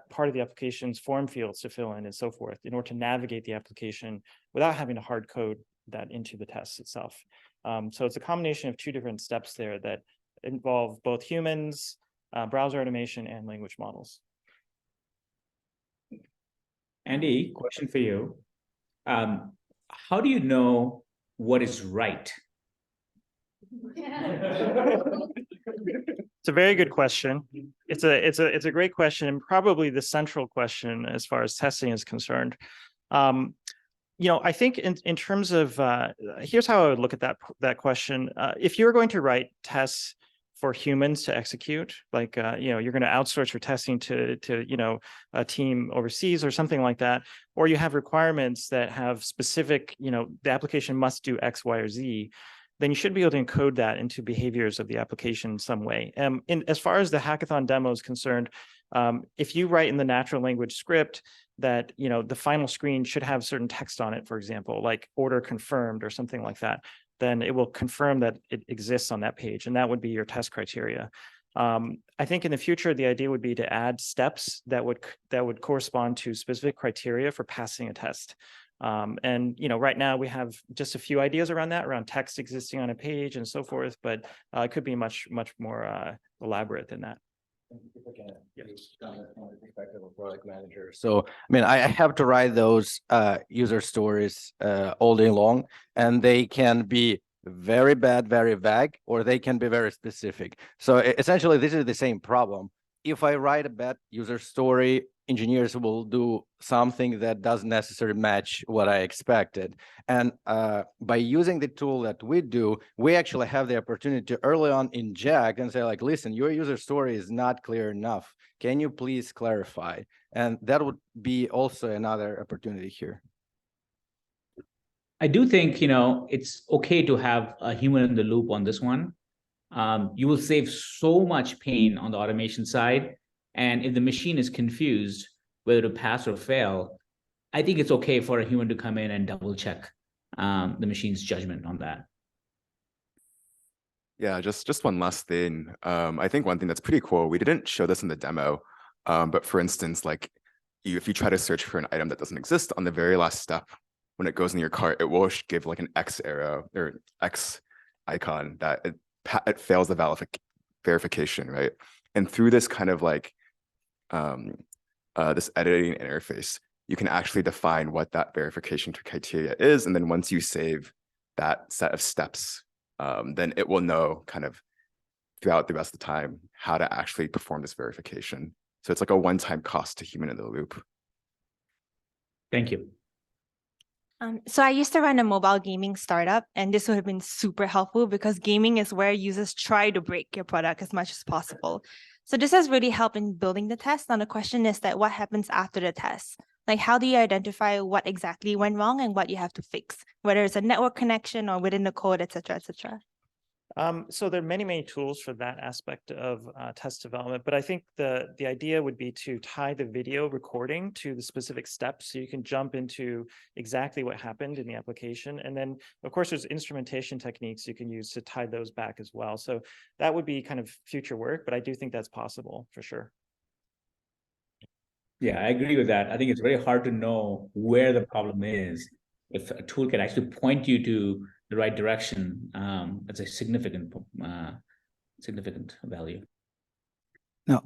part of the application's form fields to fill in and so forth in order to navigate the application without having to hard code that into the test itself. So it's a combination of two different steps there that involve both humans, browser automation, and language models. Andy, question for you. How do you know what is right? It's a very good question. It's a great question, and probably the central question as far as testing is concerned. I think in terms of here's how I would look at that question. If you're going to write tests for humans to execute, like you're going to outsource your testing to a team overseas or something like that, or you have requirements that have specific, the application must do X, Y, or Z, then you should be able to encode that into behaviors of the application in some way. As far as the hackathon demo is concerned, if you write in the natural language script that the final screen should have certain text on it, for example, like order confirmed or something like that, then it will confirm that it exists on that page, and that would be your test criteria. I think in the future, the idea would be to add steps that would correspond to specific criteria for passing a test. Right now we have just a few ideas around that, around text existing on a page and so forth, but it could be much more elaborate than that. Perspective of product manager. So, I mean, I have to write those user stories all day long, and they can be very bad, very vague, or they can be very specific. So essentially, this is the same problem. If I write a bad user story, engineers will do something that doesn't necessarily match what I expected. And by using the tool that we do, we actually have the opportunity to early on inject and say, like, listen, your user story is not clear enough. Can you please clarify? And that would be also another opportunity here. I do think, it's okay to have a human in the loop on this one. You will save so much pain on the automation side. And if the machine is confused whether to pass or fail, I think it's okay for a human to come in and double check the machine's judgment on that. Yeah, just one last thing. I think one thing that's pretty cool, we didn't show this in the demo, but for instance, like if you try to search for an item that doesn't exist on the very last step, when it goes in your cart, it will give like an X arrow or X icon that it fails the verification, right? And through this kind of like this editing interface, you can actually define what that verification criteria is. And then once you save that set of steps, then it will know kind of throughout the rest of the time how to actually perform this verification. So it's like a one-time cost to human in the loop. Thank you. So I used to run a mobile gaming startup, and this would have been super helpful because gaming is where users try to break your product as much as possible. So this has really helped in building the test. Now the question is that what happens after the test? Like, how do you identify what exactly went wrong and what you have to fix, whether it's a network connection or within the code, et cetera, et cetera? So there are many tools for that aspect of test development, but I think the idea would be to tie the video recording to the specific steps so you can jump into exactly what happened in the application. And then, of course, there's instrumentation techniques you can use to tie those back as well. So that would be kind of future work, but I do think that's possible for sure. Yeah, I agree with that. I think it's very hard to know where the problem is. If a tool can actually point you to the right direction, that's a significant value. No.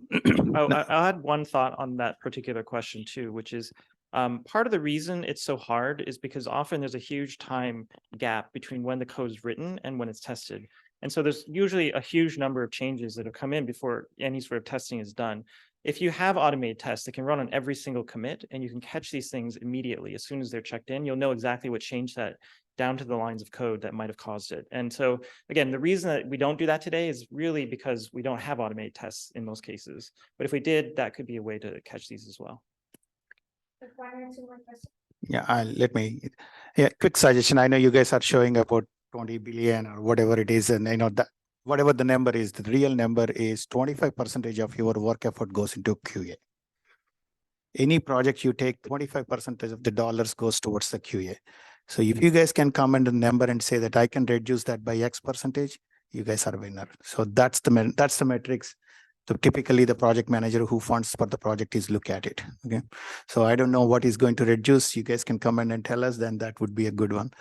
I'll add one thought on that particular question too, which is part of the reason it's so hard is because often there's a huge time gap between when the code is written and when it's tested. And so there's usually a huge number of changes that have come in before any sort of testing is done. If you have automated tests that can run on every single commit and you can catch these things immediately as soon as they're checked in, you'll know exactly what changed that down to the lines of code that might have caused it. And so again, the reason that we don't do that today is really because we don't have automated tests in most cases. But if we did, that could be a way to catch these as well. Yeah, quick suggestion. I know you guys are showing about 20 billion or whatever it is, and I know that whatever the number is, the real number is 25% of your work effort goes into QA. Any project you take, 25% of the dollars goes towards the QA. So if you guys can comment a number and say that I can reduce that by X percentage, you guys are a winner. So that's the metrics. So typically the project manager who funds for the project is look at it. Okay. So I don't know what is going to reduce. You guys can comment and tell us, then that would be a good one.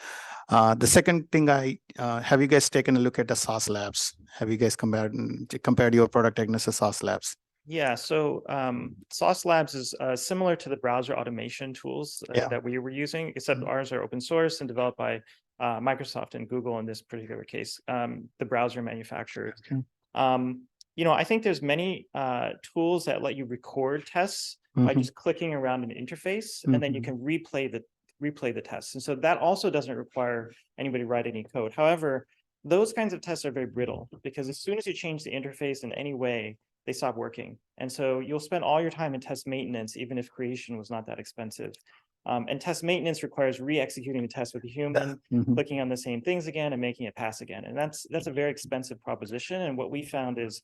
The second thing have you guys taken a look at the SaaS Labs? Have you guys compared your product against the SaaS Labs? Yeah, so Sauce Labs is similar to the browser automation tools that we were using, except ours are open source and developed by Microsoft and Google in this particular case, the browser manufacturers. I think there's many tools that let you record tests by just clicking around an interface, and then you can replay the tests. And so that also doesn't require anybody to write any code. However, those kinds of tests are very brittle because as soon as you change the interface in any way, they stop working. And so you'll spend all your time in test maintenance, even if creation was not that expensive. And test maintenance requires re-executing the test with a human, clicking on the same things again and making it pass again. And that's a very expensive proposition. And what we found is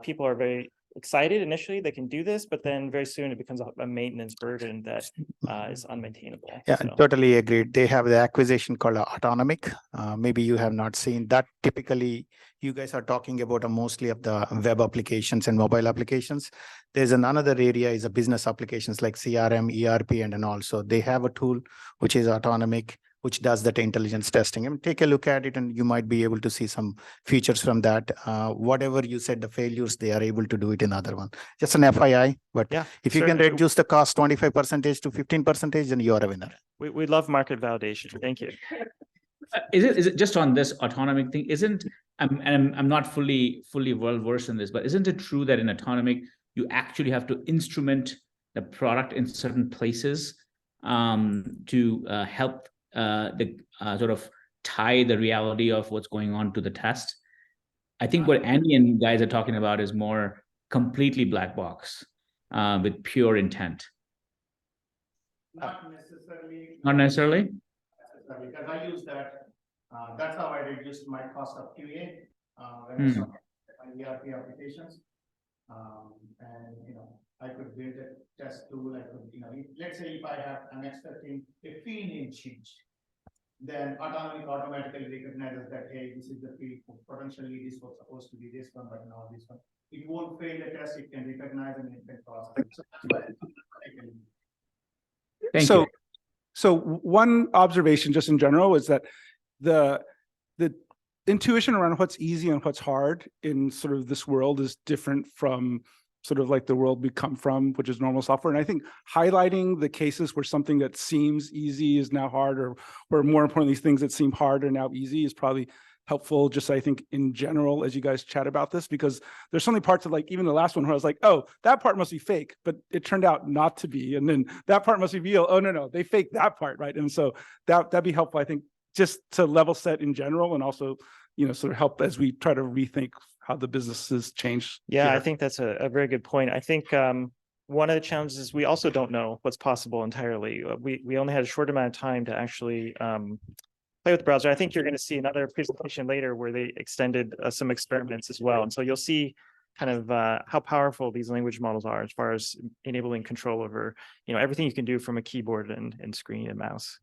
people are very excited initially, they can do this, but then very soon it becomes a maintenance burden that is unmaintainable. Yeah, totally agreed. They have the acquisition called Autonomic. Maybe you have not seen that. Typically, you guys are talking about mostly of the web applications and mobile applications. There's another area is a business applications like CRM, ERP, and also they have a tool which is Autonomic, which does that intelligence testing. And take a look at it and you might be able to see some features from that. Whatever you said, the failures, they are able to do it in other one. Just an FYI, but if you can reduce the cost 25% to 15%, then you are a winner. We love market validation. Thank you. Is it just on this Autonomic thing? I'm not fully well versed in this, but isn't it true that in Autonomic, you actually have to instrument the product in certain places to help sort of tie the reality of what's going on to the test? I think what Andy and guys are talking about is more completely black box with pure intent. Not necessarily. Not necessarily? Because I use that. That's how I reduced my cost of QA when I saw my ERP applications. And I could build a test tool. I could, let's say if I'm expecting a field name change, then Autonomic automatically recognizes that, hey, this is the field. Potentially this was supposed to be this one, but now this one. It won't fail the test. It can recognize and it can process. So that's why I can. Thank you. So one observation just in general is that the intuition around what's easy and what's hard in sort of this world is different from sort of like the world we come from, which is normal software. And I think highlighting the cases where something that seems easy is now hard, or more importantly, things that seem hard are now easy is probably helpful, just I think in general, as you guys chat about this, because there's so many parts of like, even the last one where I was like, oh, that part must be fake, but it turned out not to be. And then that part must be real. Oh, no, they faked that part, right? And so that'd be helpful, I think, just to level set in general, and also, sort of help as we try to rethink how the businesses change. Yeah, I think that's a very good point. I think one of the challenges is we also don't know what's possible entirely. We only had a short amount of time to actually play with the browser. I think you're going to see another presentation later where they extended some experiments as well. And so you'll see kind of how powerful these language models are as far as enabling control over, everything you can do from a keyboard and screen and mouse.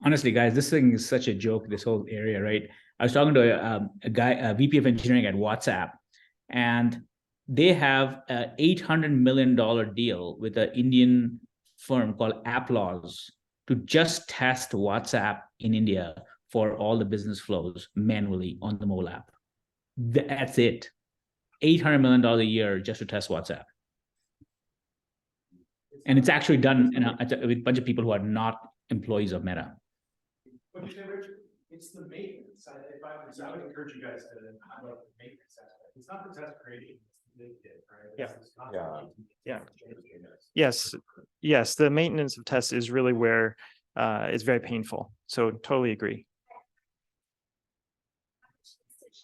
Honestly, guys, this thing is such a joke, this whole area, right? I was talking to a VP of engineering at WhatsApp, and they have an $800 million deal with an Indian firm called Applause to just test WhatsApp in India for all the business flows manually on the mobile app. That's it. $800 million a year just to test WhatsApp. And it's actually done with a bunch of people who are not employees of Meta. But it's the maintenance side. I would encourage you guys to highlight the maintenance aspect. It's not the test creation, it's the right? Yes. The maintenance of tests is really where it's very painful. So totally agree.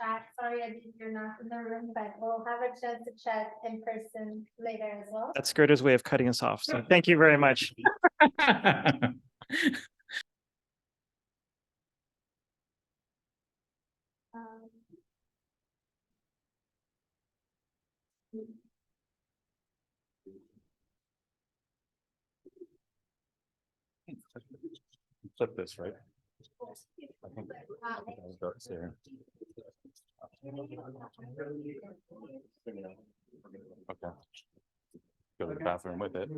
Chat. Sorry, you're not in the room, but we'll have a chance to chat in person later as well. That's Gerda's way of cutting us off. So thank you very much. flip this, right? I think that was there. Okay. Go to the bathroom with it.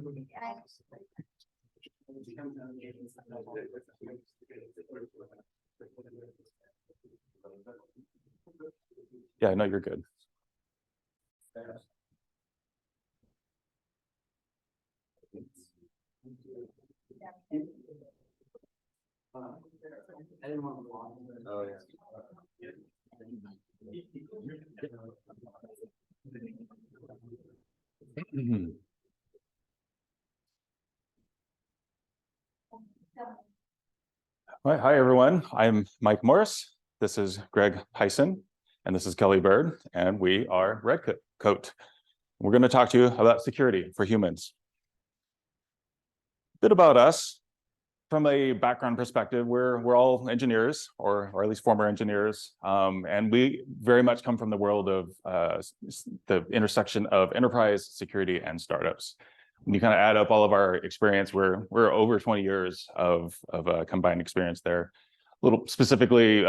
Yeah, no, you're good. Oh, yeah. All right, hi everyone. I'm Mike Morris. This is Greg Hyson, and this is Kelly Bird, and we are RedCoat. We're going to talk to you about security for humans. A bit about us. From a background perspective, we're all engineers, or at least former engineers, and we very much come from the world of the intersection of enterprise, security, and startups. When you kind of add up all of our experience, we're over 20 years of combined experience there. A little specifically,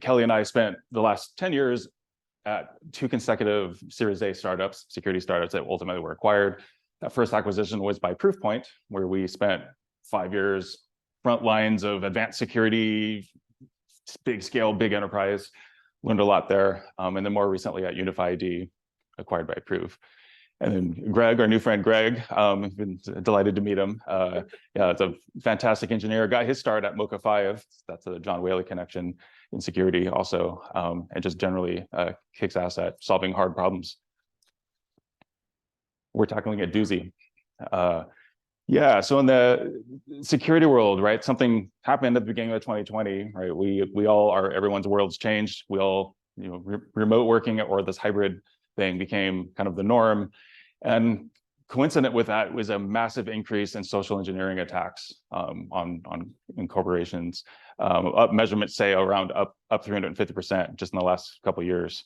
Kelly and I spent the last 10 years at 2 consecutive Series A startups, security startups that ultimately were acquired. That first acquisition was by Proofpoint, where we spent 5 years front lines of advanced security, big scale, big enterprise, learned a lot there. And then more recently at Unify ID, acquired by Proof. And then Greg, our new friend Greg, I've been delighted to meet him. Yeah, it's a fantastic engineer, got his start at Mocha 5. That's a John Whaley connection in security also, and just generally kicks ass at solving hard problems. We're tackling a doozy. Yeah, so in the security world, right, something happened at the beginning of 2020, right? We all are, everyone's world's changed. We all, you know, remote working or this hybrid thing became kind of the norm. And coincident with that was a massive increase in social engineering attacks in corporations. Up measurements say around up 350% just in the last couple of years.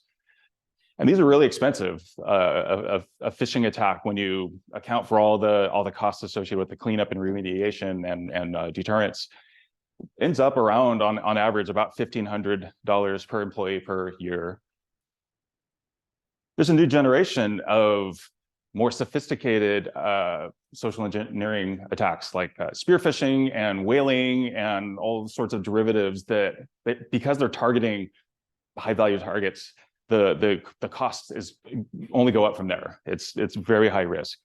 And these are really expensive. A phishing attack, when you account for all the costs associated with the cleanup and remediation and deterrence, ends up around on average about $1,500 per employee per year. There's a new generation of more sophisticated social engineering attacks like spear phishing and whaling and all sorts of derivatives that because they're targeting high value targets, the cost is only go up from there. It's very high risk.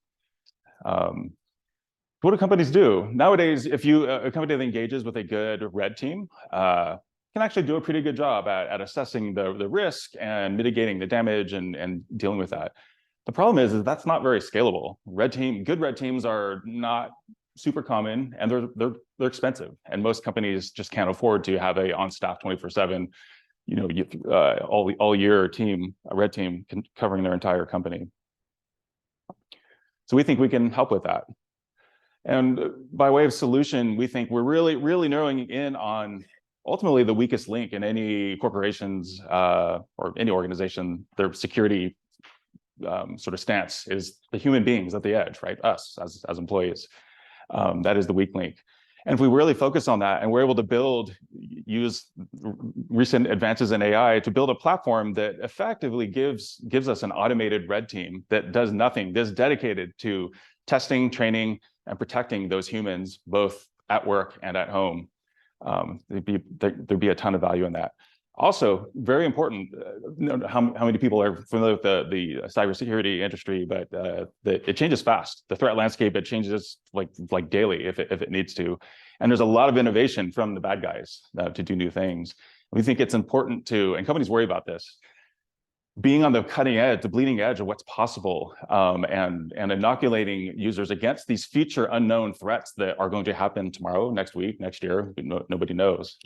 What do companies do nowadays? If a company that engages with a good red team can actually do a pretty good job at assessing the risk and mitigating the damage and dealing with that. The problem is that's not very scalable. Good red teams are not super common, and they're expensive, and most companies just can't afford to have a on staff 24/7. You know, all year team, a red team covering their entire company. So we think we can help with that. And by way of solution, we think we're really narrowing in on ultimately the weakest link in any corporation's or any organization, their security sort of stance is the human beings at the edge, right? Us as employees. That is the weak link. And if we really focus on that and we're able to use recent advances in AI to build a platform that effectively gives us an automated red team that does nothing, that's dedicated to testing, training, and protecting those humans, both at work and at home, there'd be a ton of value in that. Also, very important, how many people are familiar with the cybersecurity industry, but it changes fast. The threat landscape, it changes like daily if it needs to. And there's a lot of innovation from the bad guys to do new things. We think it's important to, and companies worry about this, being on the cutting edge, the bleeding edge of what's possible, and inoculating users against these future unknown threats that are going to happen tomorrow, next week, next year. Nobody knows.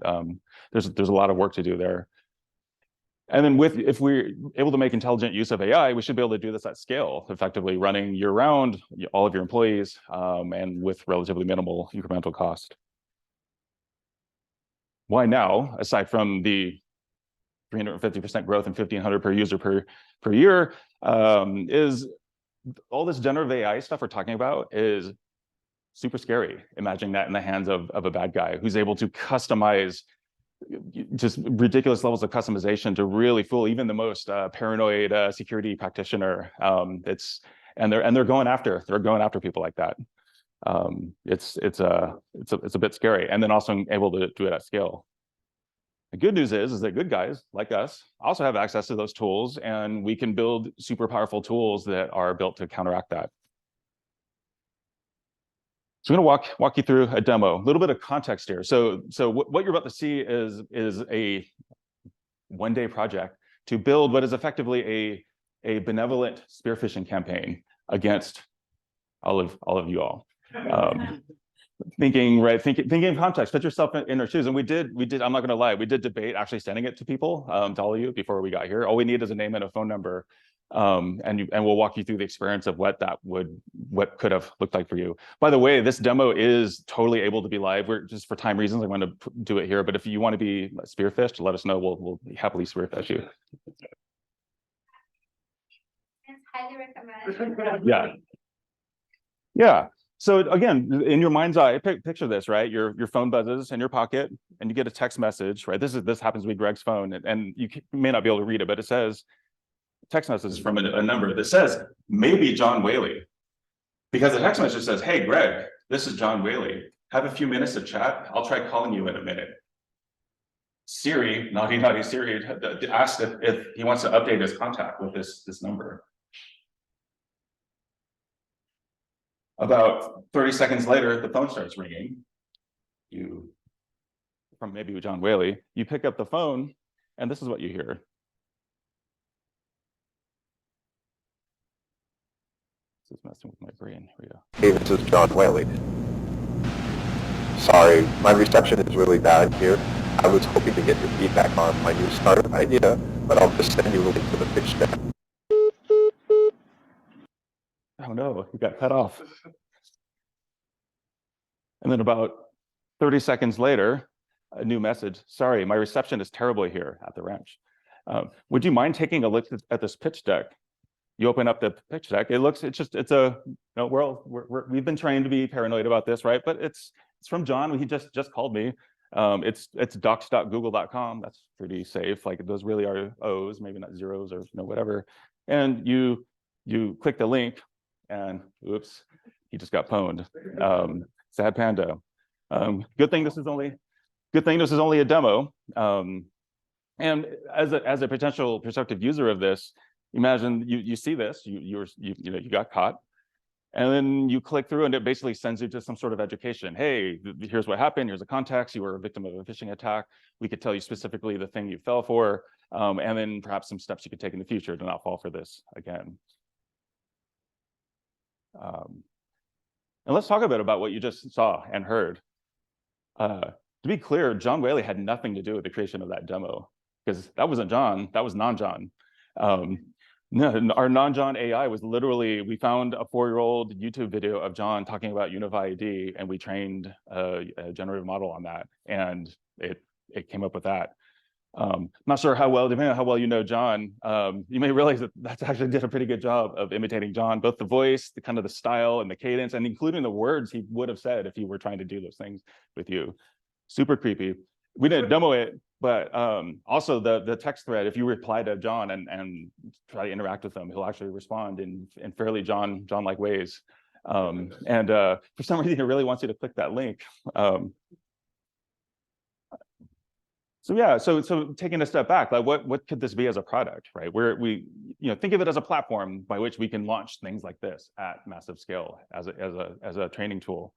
There's a lot of work to do there. And then if we're able to make intelligent use of AI, we should be able to do this at scale, effectively running year-round, all of your employees, and with relatively minimal incremental cost. Why now, aside from the 350% growth and 1,500 per user per year, is all this generative AI stuff we're talking about is super scary. Imagining that in the hands of a bad guy who's able to customize just ridiculous levels of customization to really fool even the most paranoid security practitioner. They're going after people like that. It's a bit scary, and then also able to do it at scale. The good news is that good guys like us also have access to those tools, and we can build super powerful tools that are built to counteract that. So I'm going to walk you through a demo, a little bit of context here. So what you're about to see is a one-day project to build what is effectively a benevolent spear phishing campaign against all of you all. Thinking in context, put yourself in their shoes. And we did, I'm not going to lie, we did debate actually sending it to people, to all of you before we got here. All we need is a name and a phone number. And we'll walk you through the experience of what could have looked like for you. By the way, this demo is totally able to be live. We're just for time reasons, I'm going to do it here. But if you want to be spearphished, let us know. We'll happily spearfish you. Highly recommend. Yeah. So again, in your mind's eye, picture this, right? Your phone buzzes in your pocket, and you get a text message, right? This happens to be Greg's phone, and you may not be able to read it, but it says text message from a number that says maybe John Whaley, because the text message says, "Hey Greg, this is John Whaley. Have a few minutes to chat. I'll try calling you in a minute." Siri, naughty Siri, asked if he wants to update his contact with this number. About 30 seconds later, the phone starts ringing. From maybe John Whaley, you pick up the phone, and this is what you hear. This is messing with my brain. Here we go. Hey, this is John Whaley. Sorry, my reception is really bad here. I was hoping to get your feedback on my new startup idea, but I'll just send you a link to the pitch deck. Oh no, you got cut off. And then about 30 seconds later, a new message. Sorry, my reception is terrible here at the ranch. Would you mind taking a look at this pitch deck? You open up the pitch deck. We've been trained to be paranoid about this, right? But it's from John. He just called me. It's docs.google.com. That's pretty safe. Like those really are O's, maybe not zeros or whatever. And you click the link, and oops, he just got pwned. Sad panda. Good thing this is only a demo. And as a potential prospective user of this, imagine you see this, you got caught, and then you click through, and it basically sends you to some sort of education. Hey, here's what happened. Here's a context. You were a victim of a phishing attack. We could tell you specifically the thing you fell for, and then perhaps some steps you could take in the future to not fall for this again. And let's talk a bit about what you just saw and heard. To be clear, John Whaley had nothing to do with the creation of that demo, because that wasn't John, that was non-John. No, our non-John AI was literally, we found a 4-year-old YouTube video of John talking about Unify ID, and we trained a generative model on that, and it came up with that. Not sure how well, depending on how well you know John, you may realize that that's actually did a pretty good job of imitating John, both the voice, the kind of the style and the cadence, and including the words he would have said if he were trying to do those things with you. Super creepy. We didn't demo it, but also the text thread, if you reply to John and try to interact with him, he'll actually respond in fairly John-like ways. For some reason, he really wants you to click that link. So taking a step back, like what could this be as a product, right? Where we think of it as a platform by which we can launch things like this at massive scale as a training tool.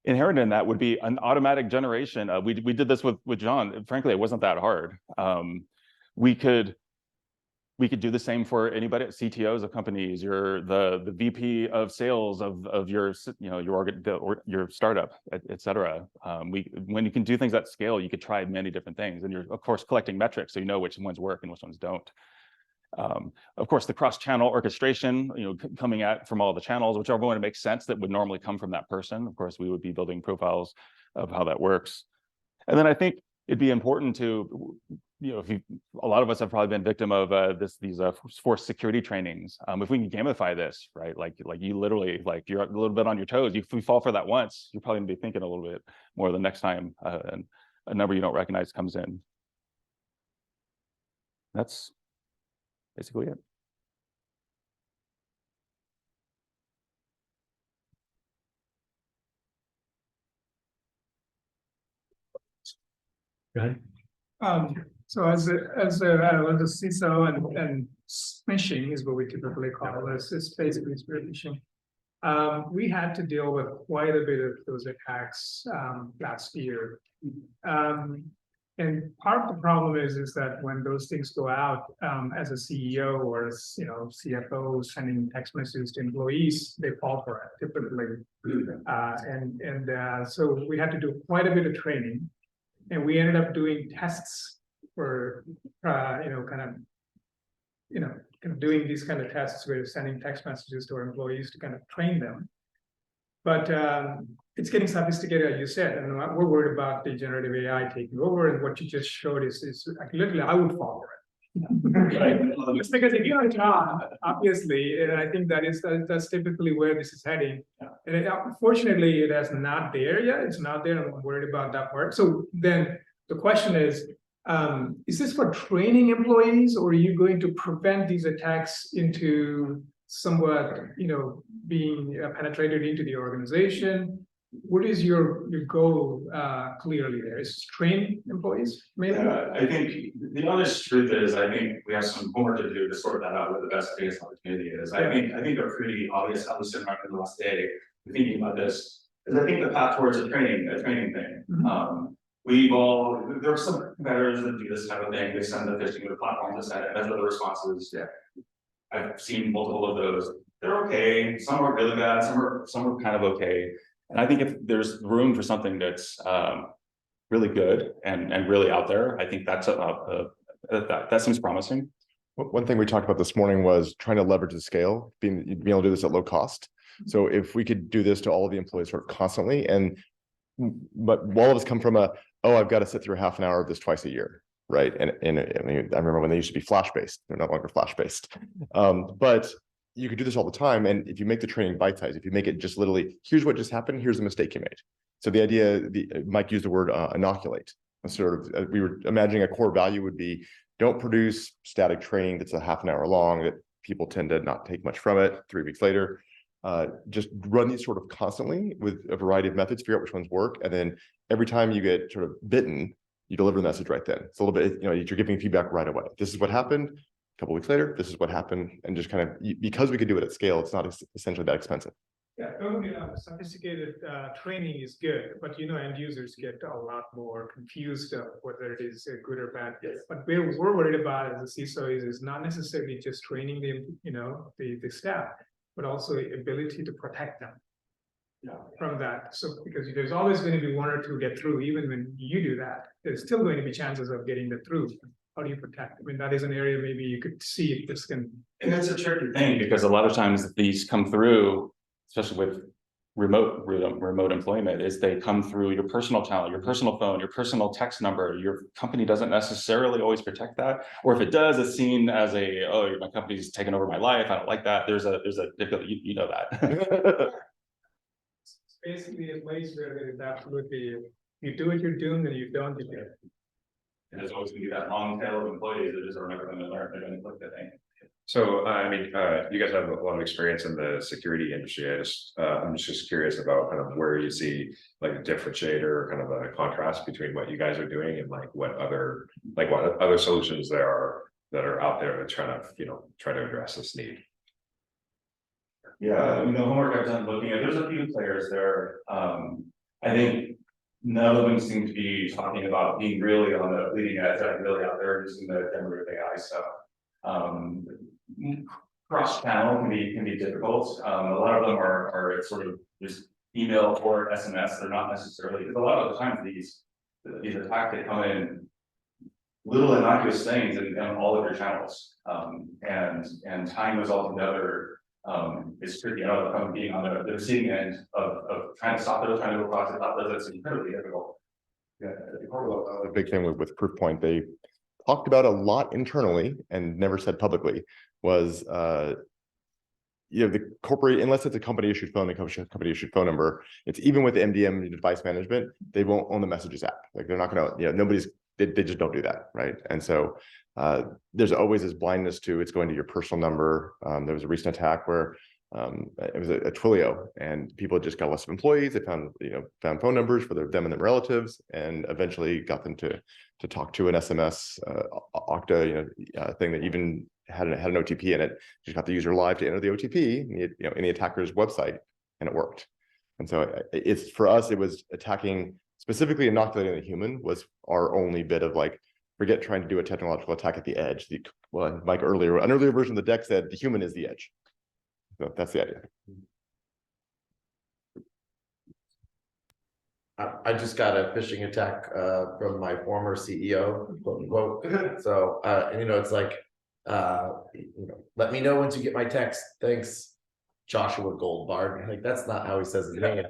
Inherent in that would be an automatic generation. We did this with John. Frankly, it wasn't that hard. We could do the same for anybody, CTOs of companies, the VP of sales of your startup, et cetera. When you can do things at scale, you could try many different things, and you're of course collecting metrics, so you know which ones work and which ones don't. Of course, the cross-channel orchestration, coming from all the channels, which are going to make sense that would normally come from that person. Of course, we would be building profiles of how that works. And then I think it'd be important to a lot of us have probably been victim of these forced security trainings. If we can gamify this, right, like you literally, like you're a little bit on your toes. If we fall for that once, you're probably gonna be thinking a little bit more the next time and a number you don't recognize comes in. That's basically it. Go ahead. So as a CISO and smishing is what we typically call this. It's basically spirit phishing. We had to deal with quite a bit of those attacks last year. And part of the problem is that when those things go out, as a CEO or as CFO sending text messages to employees, they fall for it typically. So we had to do quite a bit of training, and we ended up doing tests for kind of doing these kind of tests where we're sending text messages to our employees to kind of train them. But it's getting sophisticated, as you said, and we're worried about the generative AI taking over. And what you just showed is like literally, I would fall for it. Right? Just because if you're a job, obviously, and I think that's typically where this is heading. And unfortunately, it is not there yet. It's not there. I'm worried about that part. So then the question is this for training employees, or are you going to prevent these attacks into somewhat, being penetrated into the organization? What is your goal clearly there? Is train employees, maybe? I think the honest truth is, I think we have some homework to do to sort that out where the best biggest opportunity is. I think a pretty obvious, I was sitting around the last day thinking about this, is I think the path towards a training thing. There are some competitors that do this type of thing. They send the phishing to the platform to send it, measure the responses. Yeah. I've seen multiple of those. They're okay. Some are really bad. Some are kind of okay. And I think if there's room for something that's really good and really out there, I think that's that seems promising. One thing we talked about this morning was trying to leverage the scale, being able to do this at low cost. So if we could do this to all of the employees sort of constantly, but all of us come from I've got to sit through half an hour of this twice a year, right? And I mean, I remember when they used to be flash-based. They're no longer flash-based. But you could do this all the time. And if you make the training bite-sized, if you make it just literally, here's what just happened, here's the mistake you made. So the idea, Mike used the word inoculate. Sort of, we were imagining a core value would be, don't produce static training that's a half an hour long that people tend to not take much from it 3 weeks later. Just run these sort of constantly with a variety of methods, figure out which ones work. And then every time you get sort of bitten, you deliver the message right then. It's a little bit, you're giving feedback right away. This is what happened. A couple of weeks later, this is what happened. And just kind of, because we could do it at scale, it's not essentially that expensive. Yeah, totally. Sophisticated training is good, but end users get a lot more confused of whether it is good or bad. Yes. But we're worried about as a CISO is not necessarily just training the staff, but also the ability to protect them from that. So because there's always going to be one or two get through, even when you do that, there's still going to be chances of getting the through. How do you protect? I mean, that is an area maybe you could see if this can. And it's a tricky thing because a lot of times these come through, especially with remote employment, is they come through your personal talent, your personal phone, your personal text number. Your company doesn't necessarily always protect that, or if it does, it's seen as my company's taken over my life. I don't like that. There's a you know that. It's basically a place where there is absolutely, you do what you're doing, and you don't do it. And there's always going to be that long tail of employees that just are never going to learn. They're going to click that thing. So, I mean, you guys have a lot of experience in the security industry. I'm just curious about kind of where you see like a differentiator, kind of a contrast between what you guys are doing and what other solutions there are that are out there that try to address this need. Yeah, the homework I've done looking at, there's a few players there. I think none of them seem to be talking about being really on the leading edge, really out there using the generative AI stuff. Cross channel can be difficult. A lot of them are sort of just email or SMS. They're not necessarily, because a lot of the times these attacks, they come in little innocuous things in all of your channels, and tying those all together is tricky. Being on the receiving end of trying to stop those, trying to go across the top, that's incredibly difficult. Yeah, a big thing with Proofpoint, they talked about a lot internally and never said publicly was the corporate, unless it's a company issued phone, a company issued phone number, it's even with the MDM device management, they won't own the messages app. Like they're not gonna, they just don't do that, right? And so there's always this blindness to it's going to your personal number. There was a recent attack where it was a Twilio, and people just got a list of employees. They found phone numbers for them and their relatives, and eventually got them to talk to an SMS Okta thing that even had an OTP in it. You just got the user live to enter the OTP in the attacker's website, and it worked. And so it's, for us, it was attacking, specifically inoculating the human was our only bit of like, forget trying to do a technological attack at the edge. Like an earlier version of the deck said, the human is the edge. So that's the idea. I just got a phishing attack from my former CEO, quote unquote. So and it's like, let me know once you get my text. Thanks, Joshua Goldbard. Like, that's not how he says his name.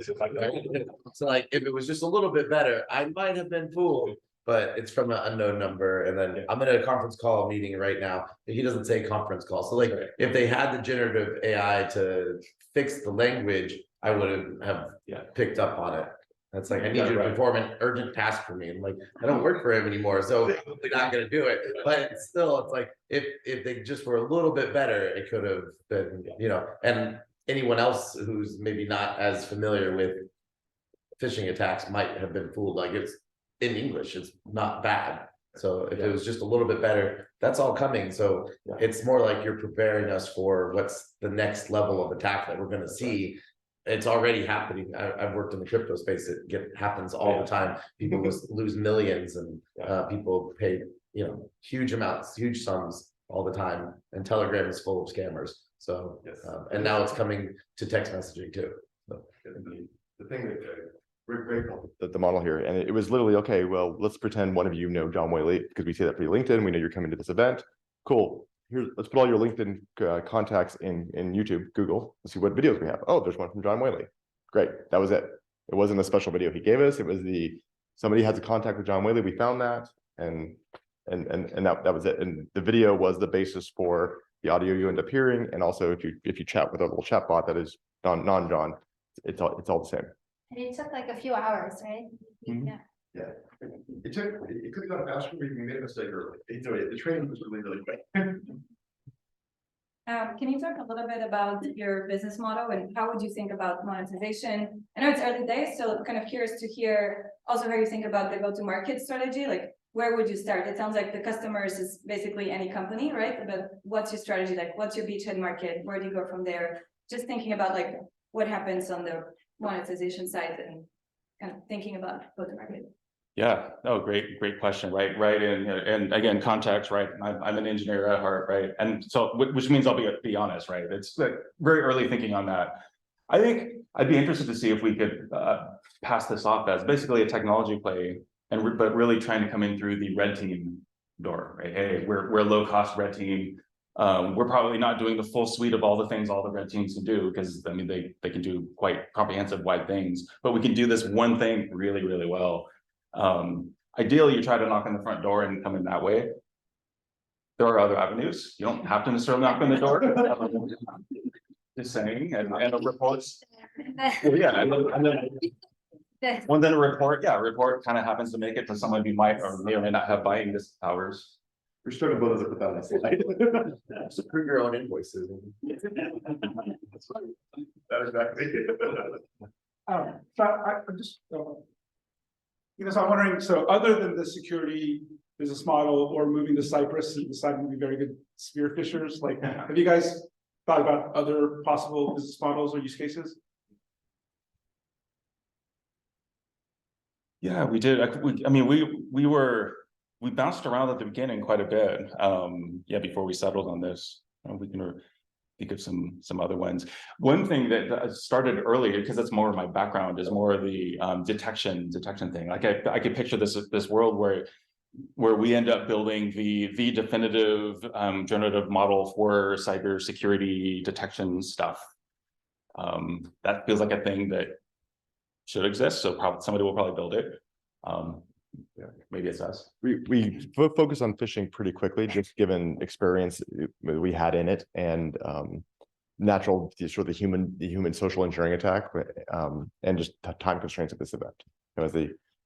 So like, if it was just a little bit better, I might have been fooled. But it's from an unknown number, and then I'm in a conference call meeting right now. He doesn't say conference call. So like, if they had the generative AI to fix the language, I would have picked up on it. That's like, I need you to perform an urgent task for me. And like, I don't work for him anymore, so I'm probably not going to do it. But still, it's like, if they just were a little bit better, it could have been, and anyone else who's maybe not as familiar with phishing attacks might have been fooled. Like, it's in English, it's not bad. So if it was just a little bit better, that's all coming. So it's more like you're preparing us for what's the next level of attack that we're going to see. It's already happening. I've worked in the crypto space. It happens all the time. People lose millions, and people pay huge amounts, huge sums all the time. And Telegram is full of scammers. So and now it's coming to text messaging too. So. The thing that the model here, and it was literally, okay, well, let's pretend one of you know John Whaley, because we see that for your LinkedIn. We know you're coming to this event. Cool. Here, let's put all your LinkedIn contacts in YouTube, Google. Let's see what videos we have. Oh, there's one from John Whaley. Great. That was it. It wasn't a special video he gave us. It was somebody has a contact with John Whaley. We found that, and that was it. And the video was the basis for the audio you end up hearing. And also, if you chat with a little chat bot that is non-John, it's all the same. And it took like a few hours, right? Mm-hmm. Yeah. It could have gone faster. We made a mistake early. The training was really quick. Can you talk a little bit about your business model and how would you think about monetization? I know it's early days, so kind of curious to hear also how you think about the go-to-market strategy. Like, where would you start? It sounds like the customers is basically any company, right? But what's your strategy? Like, what's your beachhead market? Where do you go from there? Just thinking about like what happens on the monetization side and kind of thinking about go-to-market. Yeah, no, great question, right? And again, context, right? I'm an engineer at heart, right? And so, which means I'll be honest, right? It's like very early thinking on that. I think I'd be interested to see if we could pass this off as basically a technology play, but really trying to come in through the red team door, right? Hey, we're a low-cost red team. We're probably not doing the full suite of all the things all the red teams can do, because I mean they can do quite comprehensive wide things, but we can do this one thing really, really well. Ideally, you try to knock on the front door and come in that way. There are other avenues. You don't have to necessarily knock on the door. Just saying, and a report. Yeah, and then a report. Yeah, a report kind of happens to make it to someone who might or may not have buying this powers. We're starting to put that on the slide. So prove your own invoices. That exactly. So I'm just, so I'm wondering, so other than the security business model or moving to Cyprus and deciding to be very good spear fishers, like, have you guys thought about other possible business models or use cases? Yeah, we did. I mean, we bounced around at the beginning quite a bit. Before we settled on this, we can think of some other ones. One thing that started early, because that's more of my background, is more of the detection thing. Like I could picture this world where we end up building the definitive generative model for cybersecurity detection stuff. That feels like a thing that should exist. So somebody will probably build it. maybe it's us. We focus on fishing pretty quickly, just given experience we had in it and natural sort of the human social engineering attack, and just time constraints at this event. It was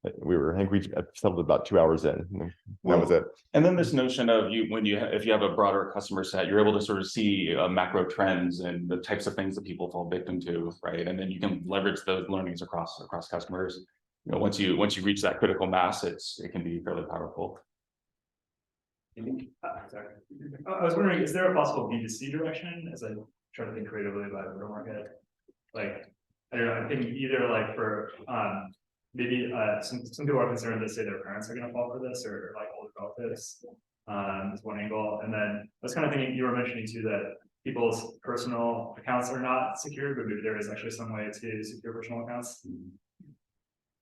I think we settled about 2 hours in. That was it. And then this notion of if you have a broader customer set, you're able to sort of see macro trends and the types of things that people fall victim to, right? And then you can leverage those learnings across customers. You know, once you reach that critical mass, it can be fairly powerful. Sorry. I was wondering, is there a possible B2C direction as I try to think creatively about the market? Like, I don't know, I'm thinking either like for maybe some people are concerned that say their parents are going to fall for this, or like older relatives. Is one angle. And then I was kind of thinking, you were mentioning too that people's personal accounts are not secure, but maybe there is actually some way to secure personal accounts.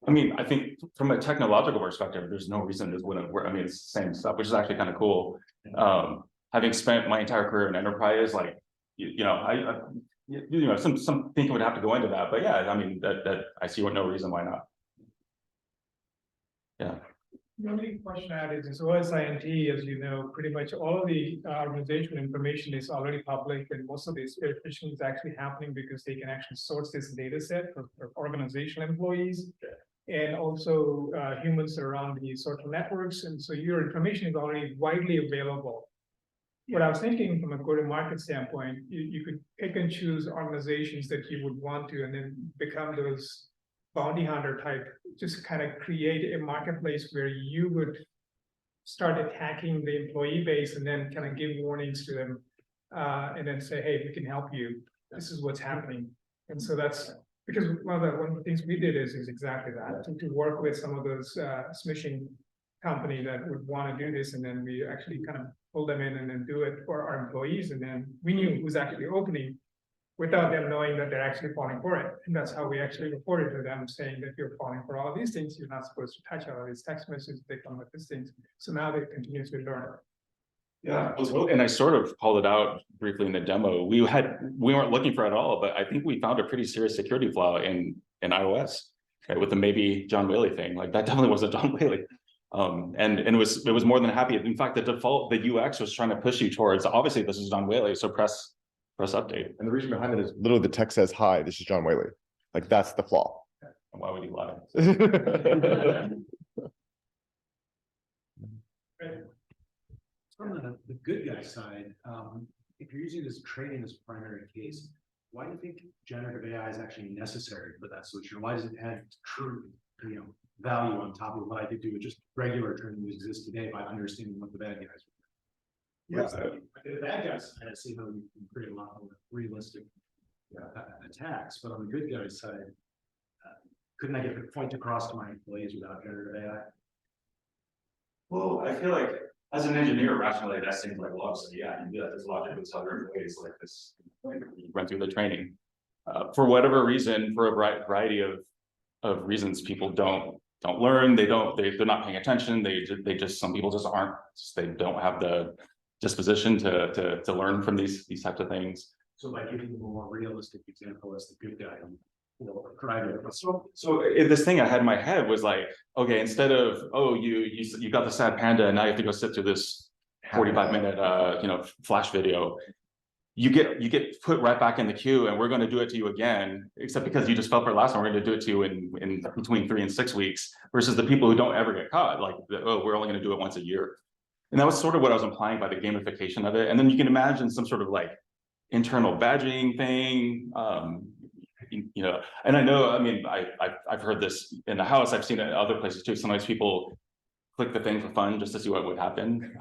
I mean, I think from a technological perspective, there's no reason this wouldn't work. I mean, it's the same stuff, which is actually kind of cool. Having spent my entire career in enterprise, like, some thinking would have to go into that, but yeah, I mean, that I see no reason why not. Yeah. The only question I had is OSINT, as you know, pretty much all of the organizational information is already public, and most of this phishing is actually happening because they can actually source this data set for organizational employees and also humans around the social networks. And so your information is already widely available. What I was thinking from a go-to-market standpoint, you could pick and choose organizations that you would want to, and then become those bounty hunter type, just kind of create a marketplace where you would start attacking the employee base and then kind of give warnings to them and then say, hey, we can help you. This is what's happening. And so that's because one of the things we did is exactly that, to work with some of those smishing company that would want to do this. And then we actually kind of pull them in and then do it for our employees. And then we knew who's actually opening without them knowing that they're actually falling for it. And that's how we actually reported to them, saying that you're falling for all of these things. You're not supposed to touch all of these text messages. They come with these things. So now they continuously learn. Yeah, and I sort of called it out briefly in the demo. We weren't looking for it at all, but I think we found a pretty serious security flaw in iOS, right? With the maybe John Whaley thing. Like that definitely wasn't John Whaley. And it was more than happy. In fact, the UX was trying to push you towards, obviously this is John Whaley, so press update. And the reason behind it is literally the text says, hi, this is John Whaley. Like that's the flaw. And why would you lie? From the good guy side, if you're using this training as a primary case, why do you think generative AI is actually necessary for that solution? Why does it add true, value on top of what I could do with just regular training that exists today by understanding what the bad guys are? Yes, the bad guys, I see how you can create a lot more realistic attacks, but on the good guys side, couldn't I get the point across to my employees without generative AI? Well, I feel like as an engineer, rationally, that seems like logic. So yeah, you do that. There's logic with other ways like this. You run through the training. For whatever reason, for a variety of reasons, people don't learn. They're not paying attention. Some people just aren't. They don't have the disposition to learn from these types of things. So by giving them a more realistic example as the good guy, So this thing I had in my head was like, okay, instead of, oh, you got the sad panda and now you have to go sit through this 45-minute flash video, you get put right back in the queue, and we're going to do it to you again, except because you just fell for it last time, we're going to do it to you in between 3 and 6 weeks, versus the people who don't ever get caught, like, oh, we're only going to do it once a year. And that was sort of what I was implying by the gamification of it. And then you can imagine some sort of like internal badging thing. And I know, I mean, I've heard this in the house. I've seen it in other places too. Sometimes people click the thing for fun just to see what would happen.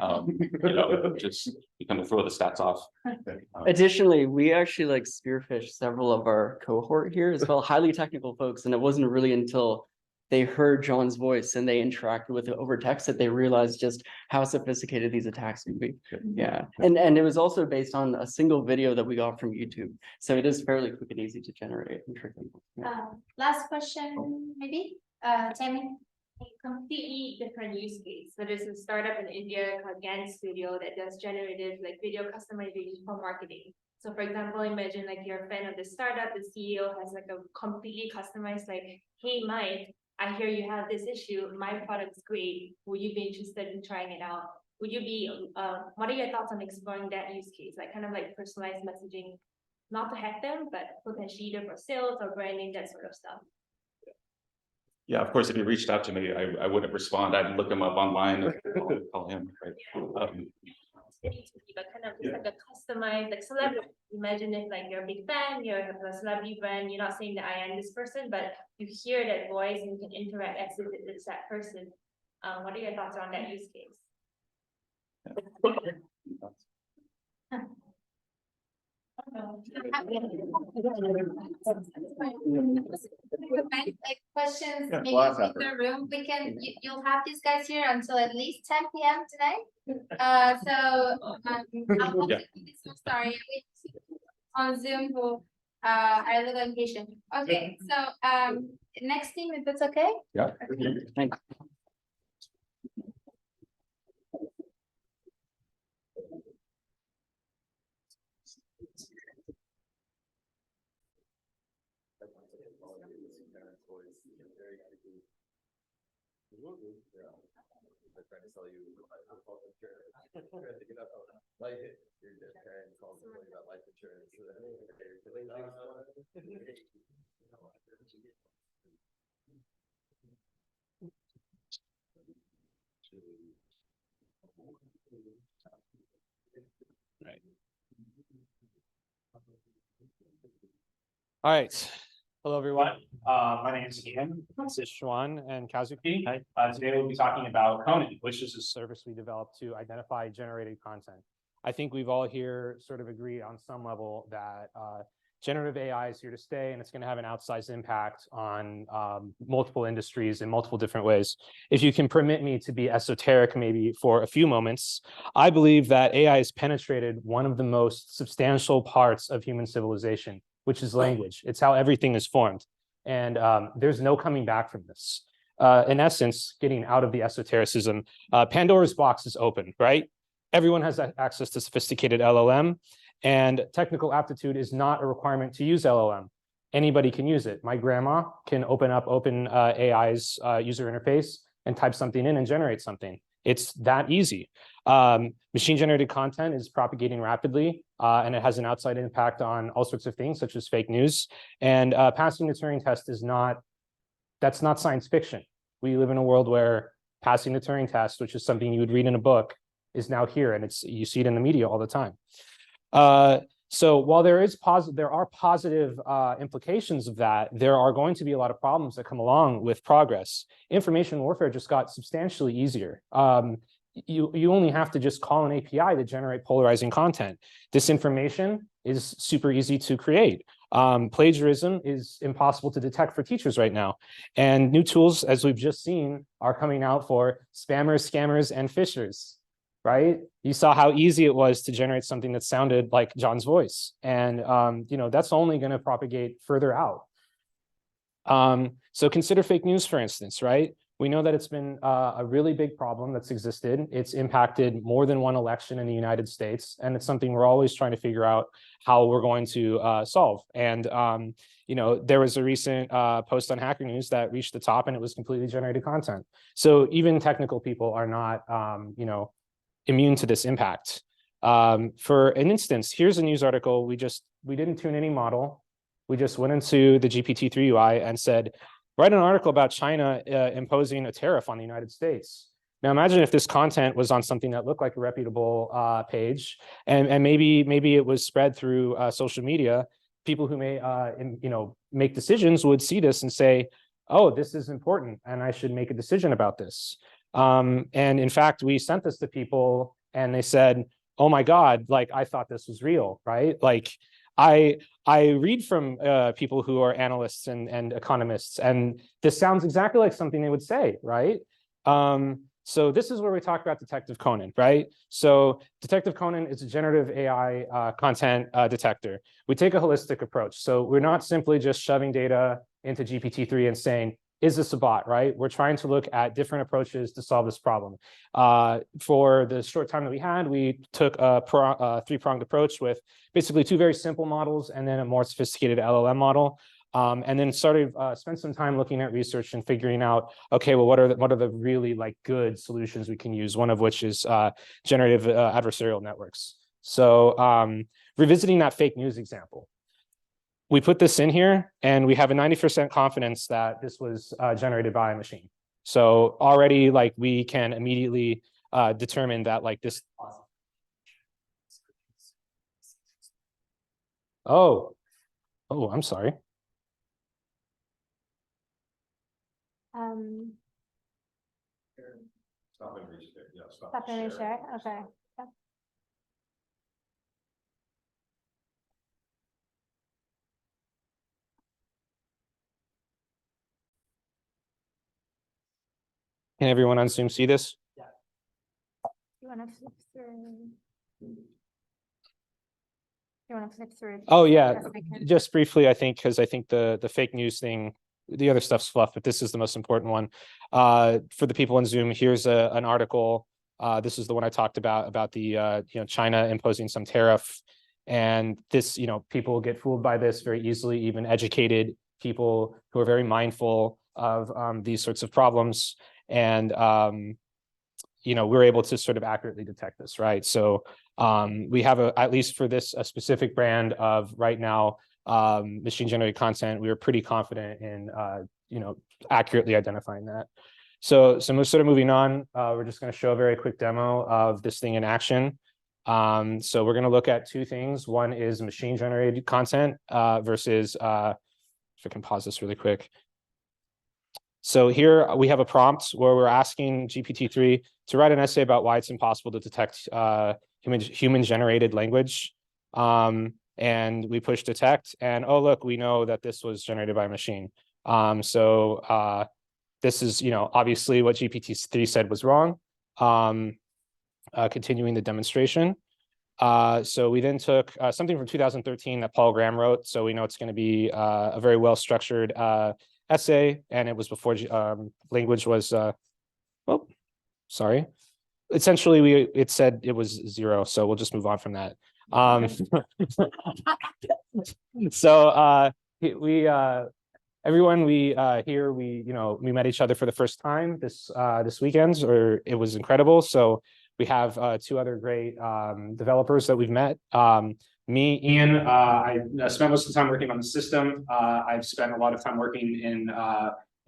Just you kind of throw the stats off. Additionally, we actually like spearfished several of our cohort here as well, highly technical folks. And it wasn't really until they heard John's voice and they interacted with it over text that they realized just how sophisticated these attacks can be. Yeah. And it was also based on a single video that we got from YouTube. So it is fairly quick and easy to generate and trick them. Yeah. Last question, maybe, Tammy? A completely different use case. So there's a startup in India called Gan Studio that does generative like video customization for marketing. So for example, imagine like you're a fan of the startup, the CEO has like a completely customized like, hey Mike, I hear you have this issue, my product's great, would you be interested in trying it out? Would you be, what are your thoughts on exploring that use case, like kind of like personalized messaging, not to hack them, but potentially either for sales or branding, that sort of stuff? Yeah, of course, if he reached out to me, I wouldn't respond. I'd look him up online and call him, right? But kind of just like a customized, like celebrity. Imagine if like you're a big fan, you're a celebrity brand, you're not saying that I am this person, but you hear that voice and you can interact as if it's that person. What are your thoughts on that use case? Like questions, Yeah, maybe we'll ask in after. the room, we can, you'll have these guys here until at least 10 p.m. tonight. I'll Yeah. so sorry, on Zoom who are a little impatient. Okay, so next team, if that's okay? Yeah. Thanks. Right. All right. Hello, everyone. My name is Ian. This is Schwan and Kazuki. Today we'll be talking about Conan, which is a service we developed to identify generated content. I think we've all here sort of agreed on some level that generative AI is here to stay, and it's going to have an outsized impact on multiple industries in multiple different ways. If you can permit me to be esoteric maybe for a few moments, I believe that AI has penetrated one of the most substantial parts of human civilization, which is language. It's how everything is formed. And there's no coming back from this. In essence, getting out of the esotericism, Pandora's box is open, right? Everyone has access to sophisticated LLM, and technical aptitude is not a requirement to use LLM. Anybody can use it. My grandma can open up OpenAI's user interface and type something in and generate something. It's that easy. Machine-generated content is propagating rapidly, and it has an outside impact on all sorts of things, such as fake news. And passing the Turing test is that's not science fiction. We live in a world where passing the Turing test, which is something you would read in a book, is now here, and you see it in the media all the time. So while there are positive implications of that, there are going to be a lot of problems that come along with progress. Information warfare just got substantially easier. You only have to just call an API to generate polarizing content. Disinformation is super easy to create. Plagiarism is impossible to detect for teachers right now. And new tools, as we've just seen, are coming out for spammers, scammers, and phishers. Right? You saw how easy it was to generate something that sounded like John's voice. And, that's only going to propagate further out. So consider fake news, for instance, right? We know that it's been a really big problem that's existed. It's impacted more than one election in the United States. And it's something we're always trying to figure out how we're going to solve. And, there was a recent post on Hacker News that reached the top, and it was completely generated content. So even technical people are not, immune to this impact. For an instance, here's a news article. We didn't tune any model. We just went into the GPT-3 UI and said, write an article about China imposing a tariff on the United States. Now imagine if this content was on something that looked like a reputable page, and maybe it was spread through social media. People who may make decisions would see this and say, oh, this is important, and I should make a decision about this. And in fact, we sent this to people and they said, oh my God, like I thought this was real, right? Like I read from people who are analysts and economists, and this sounds exactly like something they would say, right? So this is where we talk about Detective Conan, right? So Detective Conan is a generative AI content detector. We take a holistic approach. So we're not simply just shoving data into GPT-3 and saying, is this a bot, right? We're trying to look at different approaches to solve this problem. For the short time that we had, we took a three-pronged approach with basically two very simple models and then a more sophisticated LLM model. And then sort of spend some time looking at research and figuring out, okay, well, what are the really like good solutions we can use? One of which is generative adversarial networks. So revisiting that fake news example, we put this in here and we have a 90% confidence that this was generated by a machine. So already like we can immediately determine that like this. Oh, I'm sorry. Stop and reshare. Yeah, Stop and reshare. Okay. Yep. Can everyone on Zoom see this? You want to flip through? You want to flip through? Oh yeah, Yes, I can. just briefly, I think, because I think the fake news thing, the other stuff's fluff, but this is the most important one. For the people in Zoom, here's an article. This is the one I talked about the China imposing some tariff, and this people get fooled by this very easily. Even educated people who are very mindful of these sorts of problems, and we're able to sort of accurately detect this, right? So we have at least for this a specific brand of right now machine generated content. We were pretty confident in accurately identifying that. So we're sort of moving on. We're just going to show a very quick demo of this thing in action. So we're going to look at two things. One is machine generated content versus if I can pause this really quick. So here we have a prompt where we're asking GPT-3 to write an essay about why it's impossible to detect human-generated language. And we push detect, and oh, look, we know that this was generated by a machine. This is, obviously what GPT-3 said was wrong. Continuing the demonstration. So we then took something from 2013 that Paul Graham wrote. So we know it's going to be a very well-structured essay, and it was before language was, sorry. Essentially, it said it was 0, so we'll just move on from that. So everyone here, we met each other for the first time this weekend, or it was incredible. So we have 2 other great developers that we've met. Me, Ian, I spent most of the time working on the system. I've spent a lot of time working in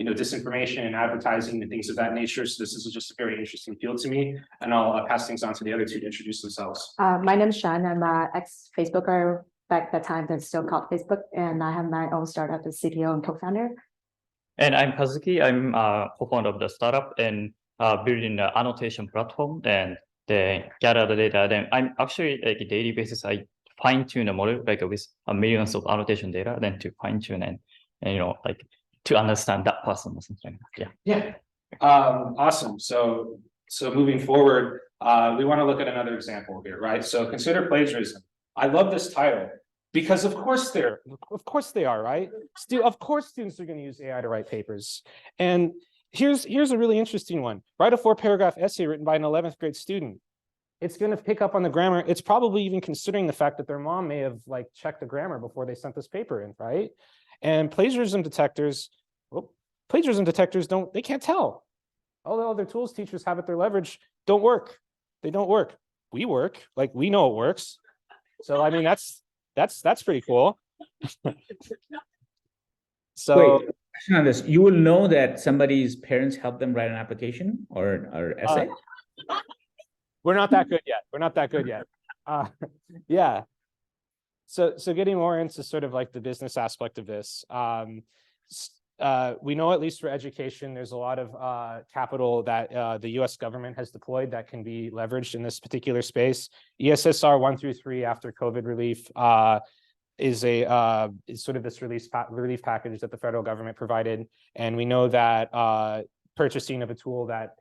disinformation and advertising and things of that nature. So this is just a very interesting field to me. And I'll pass things on to the other 2 to introduce themselves. My name is Shan. I'm an ex-Facebooker back at the time that's still called Facebook. And I have my own startup as CTO and co-founder. And I'm Kazuki. I'm co-founder of the startup and building the annotation platform and they gather the data. Then I'm actually like a daily basis, I fine-tune the model like with millions of annotation data, then to fine-tune and like to understand that person or something. Yeah. Awesome. So moving forward, we want to look at another example here, right? So consider plagiarism. I love this title because of course they are, right? Of course students are going to use AI to write papers. And here's a really interesting one. Write a 4-paragraph essay written by an 11th grade student. It's going to pick up on the grammar. It's probably even considering the fact that their mom may have like checked the grammar before they sent this paper in, right? And plagiarism detectors they can't tell. All the other tools teachers have at their leverage don't work. They don't work. We work, like we know it works. So I mean that's pretty cool. So wait, question on this. You will know that somebody's parents helped them write an application or essay? We're not that good yet. Yeah. So getting more into sort of like the business aspect of this, we know at least for education, there's a lot of capital that the US government has deployed that can be leveraged in this particular space. ESSR 1 through 3 after COVID relief is sort of this relief package that the federal government provided. And we know that purchasing of a tool that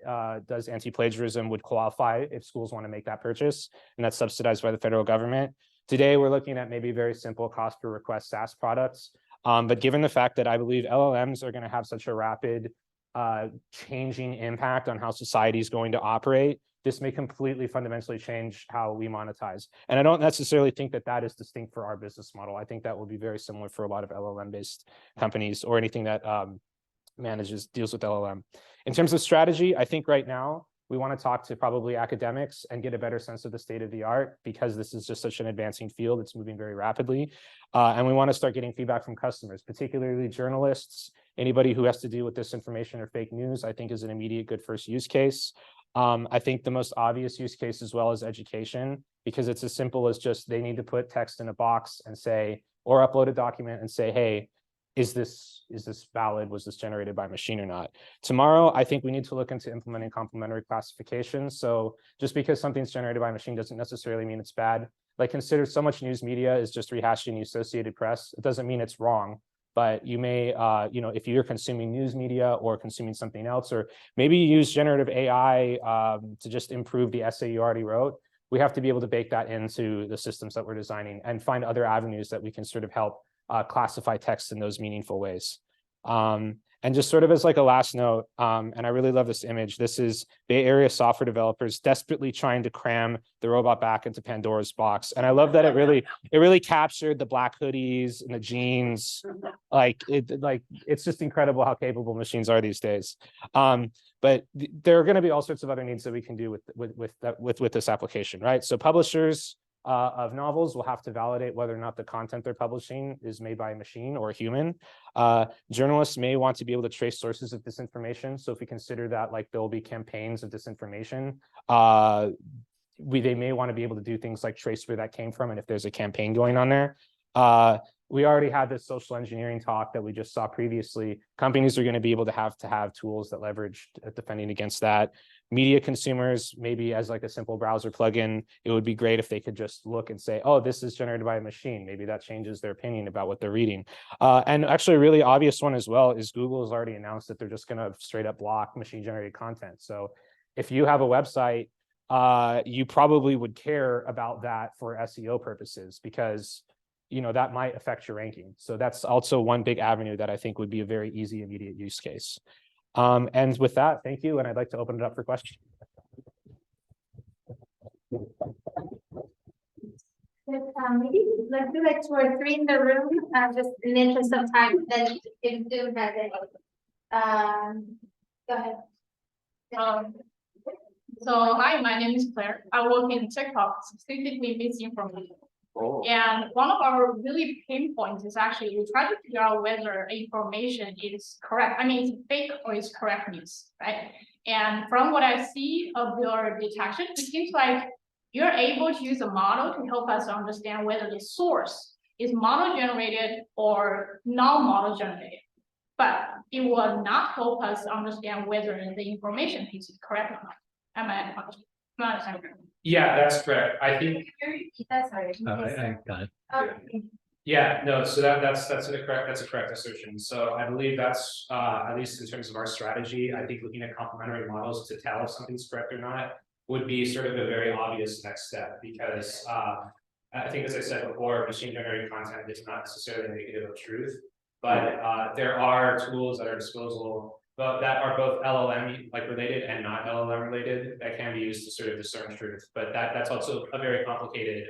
does anti-plagiarism would qualify if schools want to make that purchase, and that's subsidized by the federal government. Today, we're looking at maybe very simple cost per request SaaS products. But given the fact that I believe LLMs are going to have such a rapid changing impact on how society is going to operate, this may completely fundamentally change how we monetize. And I don't necessarily think that that is distinct for our business model. I think that will be very similar for a lot of LLM-based companies or anything that deals with LLM. In terms of strategy, I think right now we want to talk to probably academics and get a better sense of the state of the art, because this is just such an advancing field. It's moving very rapidly. And we want to start getting feedback from customers, particularly journalists. Anybody who has to deal with disinformation or fake news, I think is an immediate good first use case. I think the most obvious use case as well is education, because it's as simple as just they need to put text in a box and say, or upload a document and say, hey, is this valid? Was this generated by machine or not? Tomorrow, I think we need to look into implementing complementary classifications. So just because something's generated by machine doesn't necessarily mean it's bad. Like, consider so much news media is just rehashing the Associated Press. It doesn't mean it's wrong, but you may, if you're consuming news media or consuming something else, or maybe you use generative AI to just improve the essay you already wrote, we have to be able to bake that into the systems that we're designing and find other avenues that we can sort of help classify text in those meaningful ways. And just sort of as like a last note, and I really love this image. This is Bay Area software developers desperately trying to cram the robot back into Pandora's box. And I love that it really captured the black hoodies and the jeans. It's just incredible how capable machines are these days. But there are going to be all sorts of other needs that we can do with this application, right? So publishers of novels will have to validate whether or not the content they're publishing is made by a machine or a human. Journalists may want to be able to trace sources of disinformation. So if we consider that like there will be campaigns of disinformation, they may want to be able to do things like trace where that came from and if there's a campaign going on there. We already had this social engineering talk that we just saw previously. Companies are going to be able to have tools that leverage defending against that. Media consumers, maybe as like a simple browser plugin, it would be great if they could just look and say, oh, this is generated by a machine. Maybe that changes their opinion about what they're reading. And actually a really obvious one as well is Google has already announced that they're just going to straight up block machine generated content. So if you have a website, you probably would care about that for SEO purposes, because that might affect your ranking. So that's also one big avenue that I think would be a very easy, immediate use case. And with that, thank you. And I'd like to open it up for questions. Maybe let's do like 2 or 3 in the room, just in the interest of time. Then if Zoom has it. Go ahead. So hi, my name is Claire. I work in TikTok, specifically misinformation. And one of our really pain points is actually we try to figure out whether information is correct. I mean, it's fake or it's correct news, right? And from what I see of your detection, it seems like you're able to use a model to help us understand whether the source is model generated or non-model generated. But it will not help us understand whether the information piece is correct or not. Am I understanding? Yeah, that's correct. I think. I got it. Yeah, no. So that's a correct assertion. So I believe that's at least in terms of our strategy. I think looking at complementary models to tell if something's correct or not would be sort of a very obvious next step, because I think, as I said before, machine generated content is not necessarily indicative of truth, but there are tools at our disposal that are both LLM related and not LLM related that can be used to sort of discern truth. But that's also a very complicated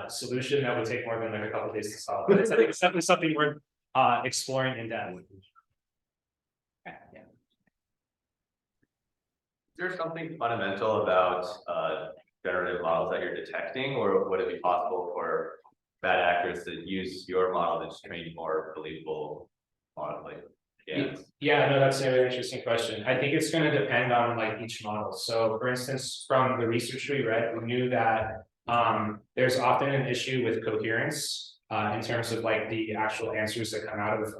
solution that would take more than like a couple of days to solve. But I think it's definitely something worth exploring in depth. Is there something fundamental about generative models that you're detecting, or would it be possible for bad actors to use your model to train more believable model? Yeah, no, that's a very interesting question. I think it's going to depend on each model. So for instance, from the research we read, we knew that there's often an issue with coherence in terms of the actual answers that come out of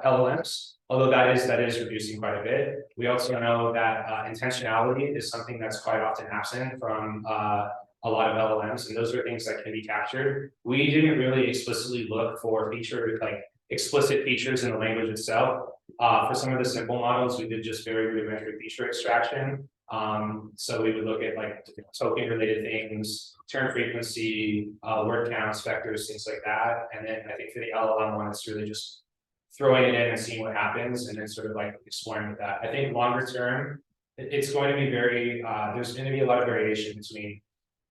LLMs, although that is reducing quite a bit. We also know that intentionality is something that's quite often absent from a lot of LLMs, and those are things that can be captured. We didn't really explicitly look for explicit features in the language itself. For some of the simple models, we did just very rudimentary feature extraction. So we would look at token related things, term frequency, word counts, vectors, things like that. And then I think for the LLM one, it's really just throwing it in and seeing what happens and then sort of exploring with that. I think longer term, it's going to be very, there's going to be a lot of variation between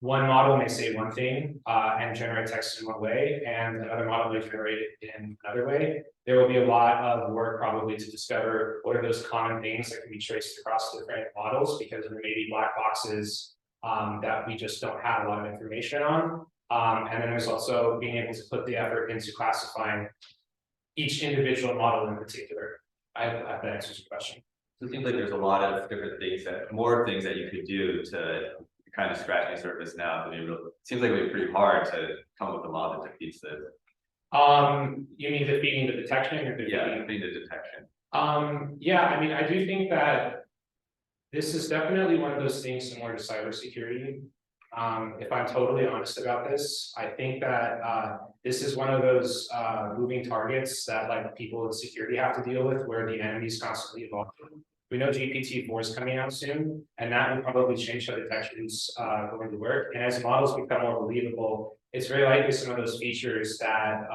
one model may say one thing and generate text in one way, and another model may generate it in another way. There will be a lot of work probably to discover what are those common things that can be traced across different models, because there may be black boxes that we just don't have a lot of information on. And then there's also being able to put the effort into classifying each individual model in particular. I hope that answers your question. So it seems like there's a lot of different things more things that you could do to kind of scratching the surface now. It seems like it would be pretty hard to come up with a model that defeats this. You mean defeating the detection or defeating the detection? Yeah, I mean, I do think that this is definitely one of those things similar to cybersecurity. If I'm totally honest about this, I think that this is one of those moving targets that like people in security have to deal with, where the enemy is constantly evolving. We know GPT-4 is coming out soon, and that will probably change how detection is going to work. And as models become more believable, it's very likely some of those features that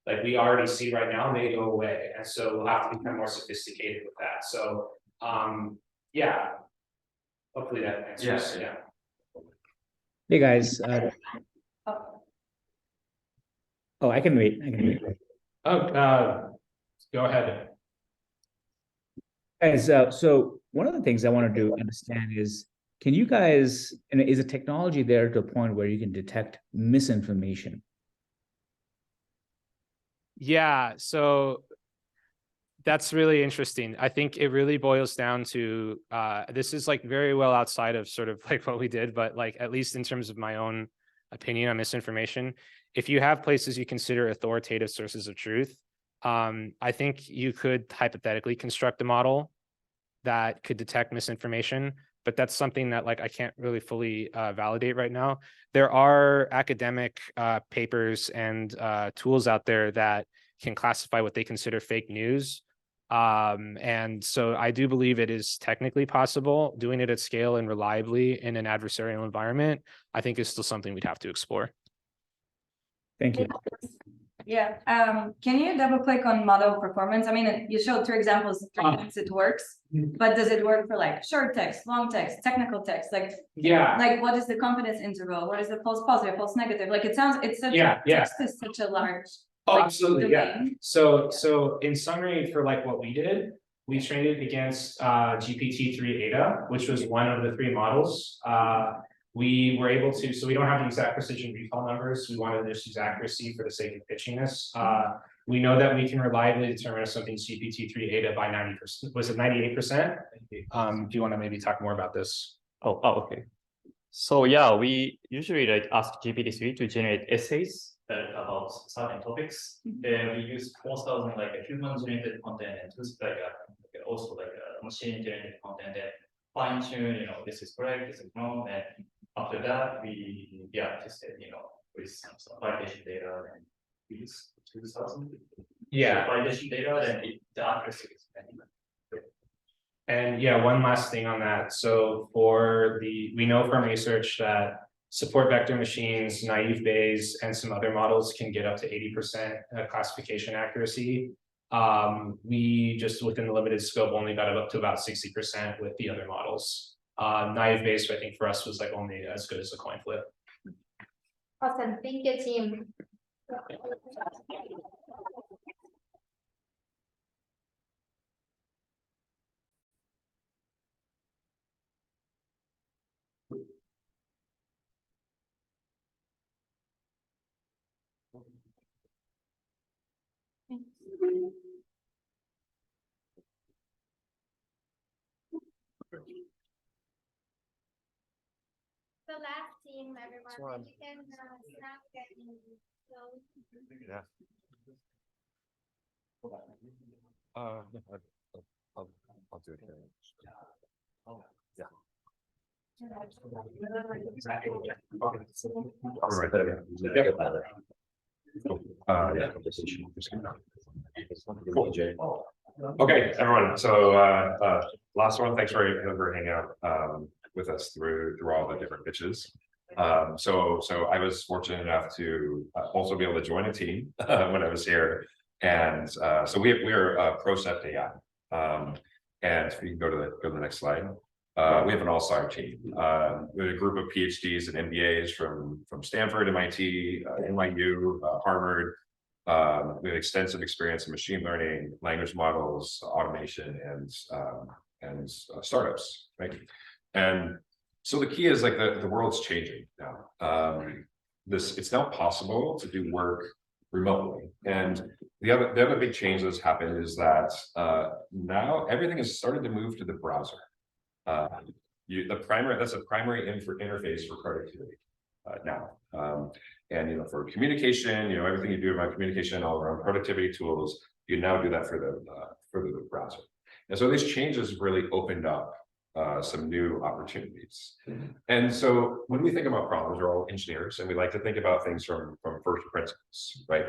like we already see right now may go away. And so we'll have to become more sophisticated with that. So yeah, hopefully that answers. Yeah. Hey guys. Oh, I can wait. Oh, go ahead. Guys, so one of the things I want to understand is, can you guys, and is the technology there to a point where you can detect misinformation? Yeah, so that's really interesting. I think it really boils down to, this is like very well outside of sort of like what we did, but like, at least in terms of my own opinion on misinformation, if you have places you consider authoritative sources of truth, I think you could hypothetically construct a model that could detect misinformation, but that's something that like I can't really fully validate right now. There are academic papers and tools out there that can classify what they consider fake news. And so I do believe it is technically possible. Doing it at scale and reliably in an adversarial environment, I think is still something we'd have to explore. Thank you. Yeah, can you double click on model performance? I mean, you showed 2 examples, it works, but does it work for like short text, long text, technical text? Like, yeah, like what is the confidence interval? What is the false positive, false negative? Like it sounds, it's such text is such a large. Oh, absolutely, yeah. So in summary, for like what we did, we trained it against GPT-3 Ada, which was one of the 3 models. We were able to, so we don't have the exact precision recall numbers. We wanted to just use accuracy for the sake of pitching this. We know that we can reliably determine if something's GPT-3 Ada by 90%. Was it 98%? Do you want to maybe talk more about this? Oh, okay. So yeah, we usually like ask GPT-3 to generate essays about certain topics. And we use 4,000 like a human-generated content and also like a machine-generated content and fine-tune, you know, this is correct, this is wrong, and after that, we tested, you know, with some validation data, and we use 2,000. Yeah, validation data, then the accuracy is and yeah, one last thing on that. So for we know from research that support vector machines, naive Bayes, and some other models can get up to 80% classification accuracy. We just within the limited scope only got up to about 60% with the other models. Naive Bayes, I think for us was like only as good as a coin flip. Awesome, thank you, team. The last team, everyone, you can snap getting close. Yeah. I'll do it here. Oh, yeah. Okay, everyone. So last one, thanks for hanging out with us through all the different pitches. So I was fortunate enough to also be able to join a team when I was here, and so we're Procept.ai. And if you can go to the next slide. We have an all-star team. We have a group of PhDs and MBAs from Stanford, MIT, NYU, Harvard. We have extensive experience in machine learning, language models, automation, and startups, right? And so the key is like the world's changing now. It's now possible to do work remotely, and the other big change that's happened is that now everything has started to move to the browser. That's a primary interface for productivity now. And for communication, everything you do about communication, all around productivity tools, you now do that for the browser. And so these changes really opened up some new opportunities. And so when we think about problems, we're all engineers, and we like to think about things from first principles, right?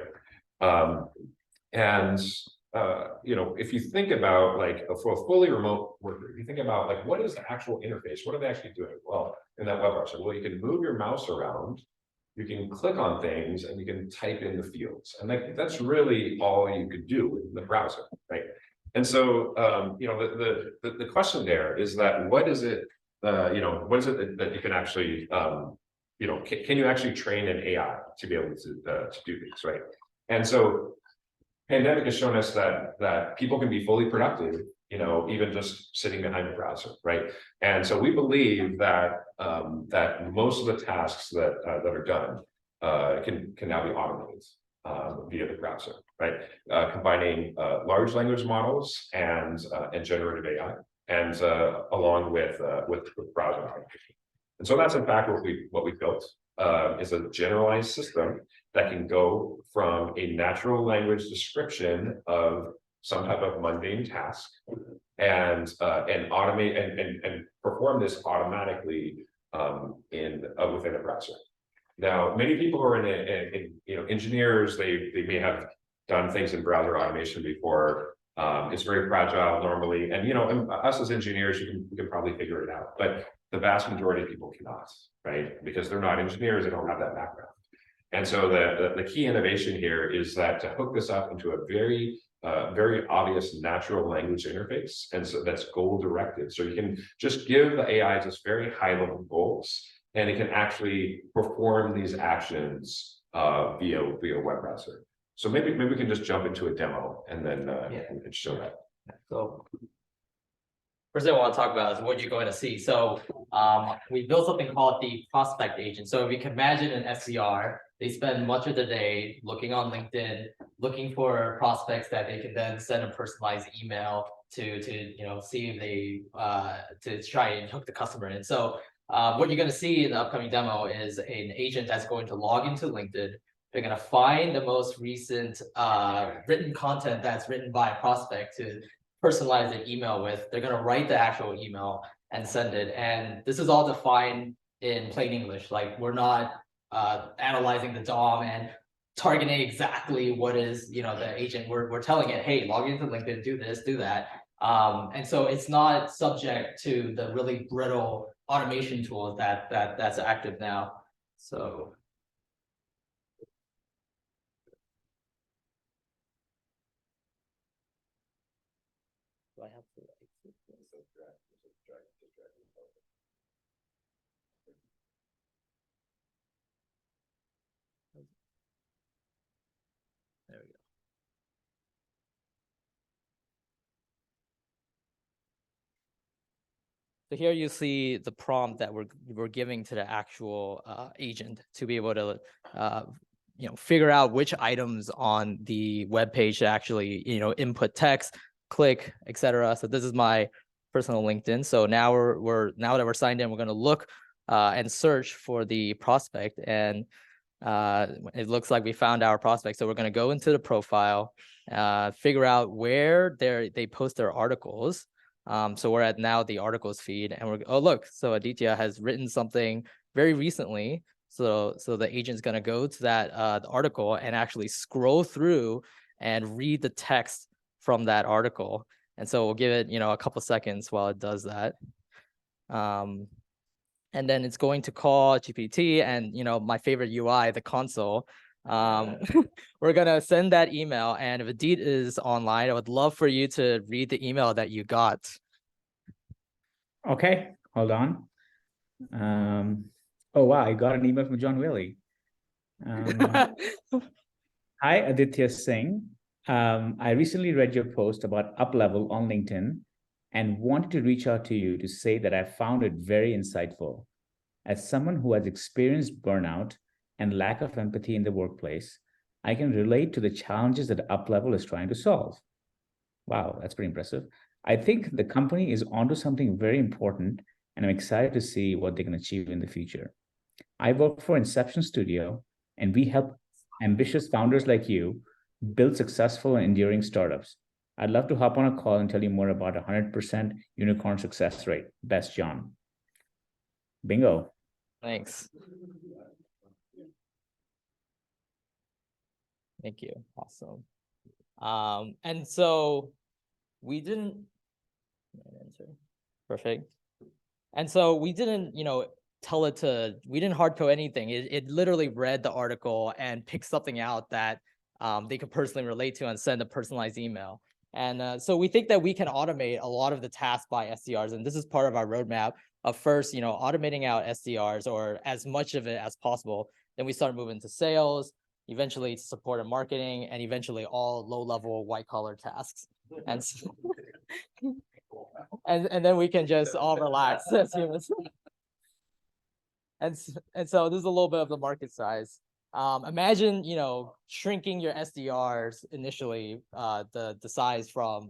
If you think about like a fully remote worker, you think about like, what is the actual interface? What are they actually doing? Well, in that web browser, well, you can move your mouse around, you can click on things, and you can type in the fields. And that's really all you could do in the browser, right? And so, the question there is that what is it that you can actually, can you actually train an AI to be able to do things, right? And so, pandemic has shown us that people can be fully productive, even just sitting behind a browser, right? And so we believe that that most of the tasks that are done can now be automated via the browser, right? Combining large language models and generative AI, and along with browser automation. And so that's in fact what we built is a generalized system that can go from a natural language description of some type of mundane task and automate and perform this automatically within a browser. Now, many people who are engineers, they may have done things in browser automation before. It's very fragile normally, and us as engineers, we can probably figure it out, but the vast majority of people cannot, right? Because they're not engineers, they don't have that background. And so the key innovation here is that to hook this up into a very obvious natural language interface, and so that's goal directed. So you can just give the AI just very high level goals, and it can actually perform these actions via web browser. So maybe we can just jump into a demo and then and show that. So first thing I want to talk about is what you're going to see. So we built something called the Prospect agent. So if you can imagine an SDR, they spend much of the day looking on LinkedIn, looking for prospects that they can then send a personalized email to see if they to try and hook the customer in. So what you're going to see in the upcoming demo is an agent that's going to log into LinkedIn. They're going to find the most recent written content that's written by a prospect to personalize an email with. They're going to write the actual email and send it. And this is all defined in plain English. Like, we're not analyzing the DOM and targeting exactly what is, the agent. We're telling it, hey, log into LinkedIn, do this, do that. And so it's not subject to the really brittle automation tools that's active now. So. Do I have to exit this? There we go. So here you see the prompt that we're giving to the actual agent to be able to figure out which items on the web page to actually input text, click, etc. So this is my personal LinkedIn. So now now that we're signed in, we're going to look and search for the prospect, and it looks like we found our prospect. So we're going to go into the profile, figure out where they post their articles. So we're at now the articles feed, and look, so Aditya has written something very recently. So the agent's going to go to that the article and actually scroll through and read the text from that article. And so we'll give it, a couple seconds while it does that. And then it's going to call GPT and, my favorite UI, the console. We're going to send that email. And if Adit is online, I would love for you to read the email that you got. Okay, hold on. Oh wow, I got an email from John Willie. Hi, Aditya Singh. I recently read your post about Uplevel on LinkedIn and wanted to reach out to you to say that I found it very insightful. As someone who has experienced burnout and lack of empathy in the workplace, I can relate to the challenges that Uplevel is trying to solve. Wow, that's pretty impressive. I think the company is onto something very important, and I'm excited to see what they can achieve in the future. I work for Inception Studio, and we help ambitious founders like you build successful and enduring startups. I'd love to hop on a call and tell you more about 100% unicorn success rate. Best, John. Bingo. Thanks. Thank you. Awesome. And so we didn't, perfect. And so we didn't, tell it to, we didn't hard code anything. It literally read the article and picked something out that they could personally relate to and send a personalized email. And so we think that we can automate a lot of the tasks by SDRs. And this is part of our roadmap of first, automating out SDRs or as much of it as possible. Then we start moving to sales, eventually to support and marketing, and eventually all low-level white-collar tasks. And so, and then we can just all relax as humans. And so this is a little bit of the market size. Imagine, shrinking your SDRs initially, the size from,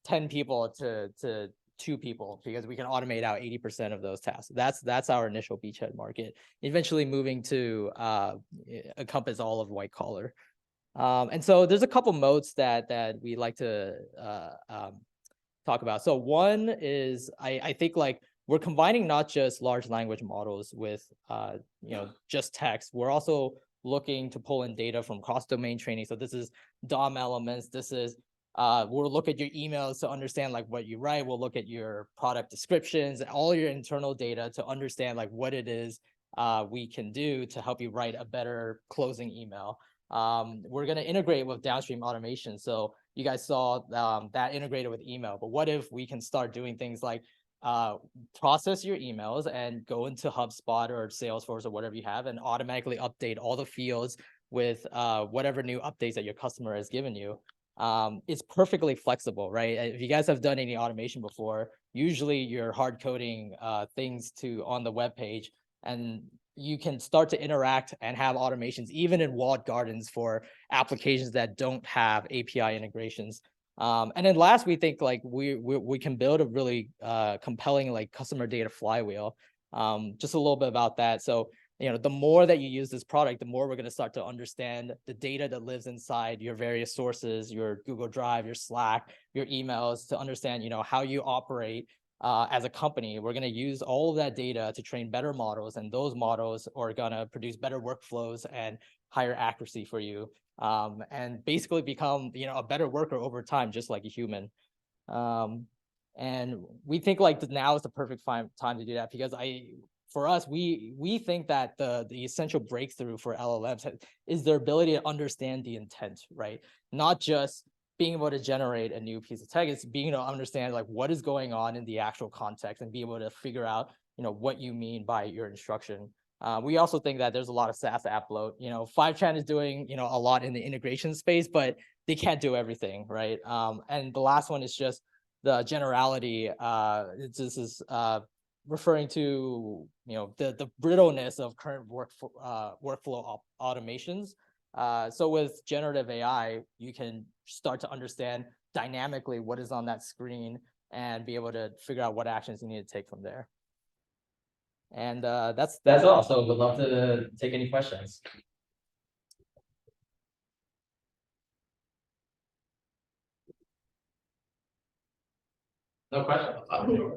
10 people to 2 people, because we can automate out 80% of those tasks. That's our initial beachhead market, eventually moving to encompass all of white collar. And so there's a couple modes that we like to talk about. So one is, I think like we're combining not just large language models with just text. We're also looking to pull in data from cross-domain training. So this is DOM elements. This is we'll look at your emails to understand like what you write. We'll look at your product descriptions, all your internal data to understand like what it is we can do to help you write a better closing email. We're going to integrate with downstream automation. So you guys saw that integrated with email, but what if we can start doing things like process your emails and go into HubSpot or Salesforce or whatever you have and automatically update all the fields with whatever new updates that your customer has given you. It's perfectly flexible, right? If you guys have done any automation before, usually you're hard coding things on the web page, and you can start to interact and have automations even in walled gardens for applications that don't have API integrations. And then last, we think like we can build a really compelling like customer data flywheel. Just a little bit about that. So, the more that you use this product, the more we're going to start to understand the data that lives inside your various sources, your Google Drive, your Slack, your emails, to understand, how you operate as a company. We're going to use all of that data to train better models, and those models are going to produce better workflows and higher accuracy for you. And basically become, a better worker over time, just like a human. And we think like now is the perfect time to do that, because for us, we think that the essential breakthrough for LLMs is their ability to understand the intent, right? Not just being able to generate a new piece of text, it's being able to understand like what is going on in the actual context and be able to figure out, what you mean by your instruction. We also think that there's a lot of SaaS app bloat. 5chan is doing, a lot in the integration space, but they can't do everything, right? And the last one is just the generality. This is referring to, the brittleness of current workflow automations. So with generative AI, you can start to understand dynamically what is on that screen and be able to figure out what actions you need to take from there. And that's all. So would love to take any questions. No question.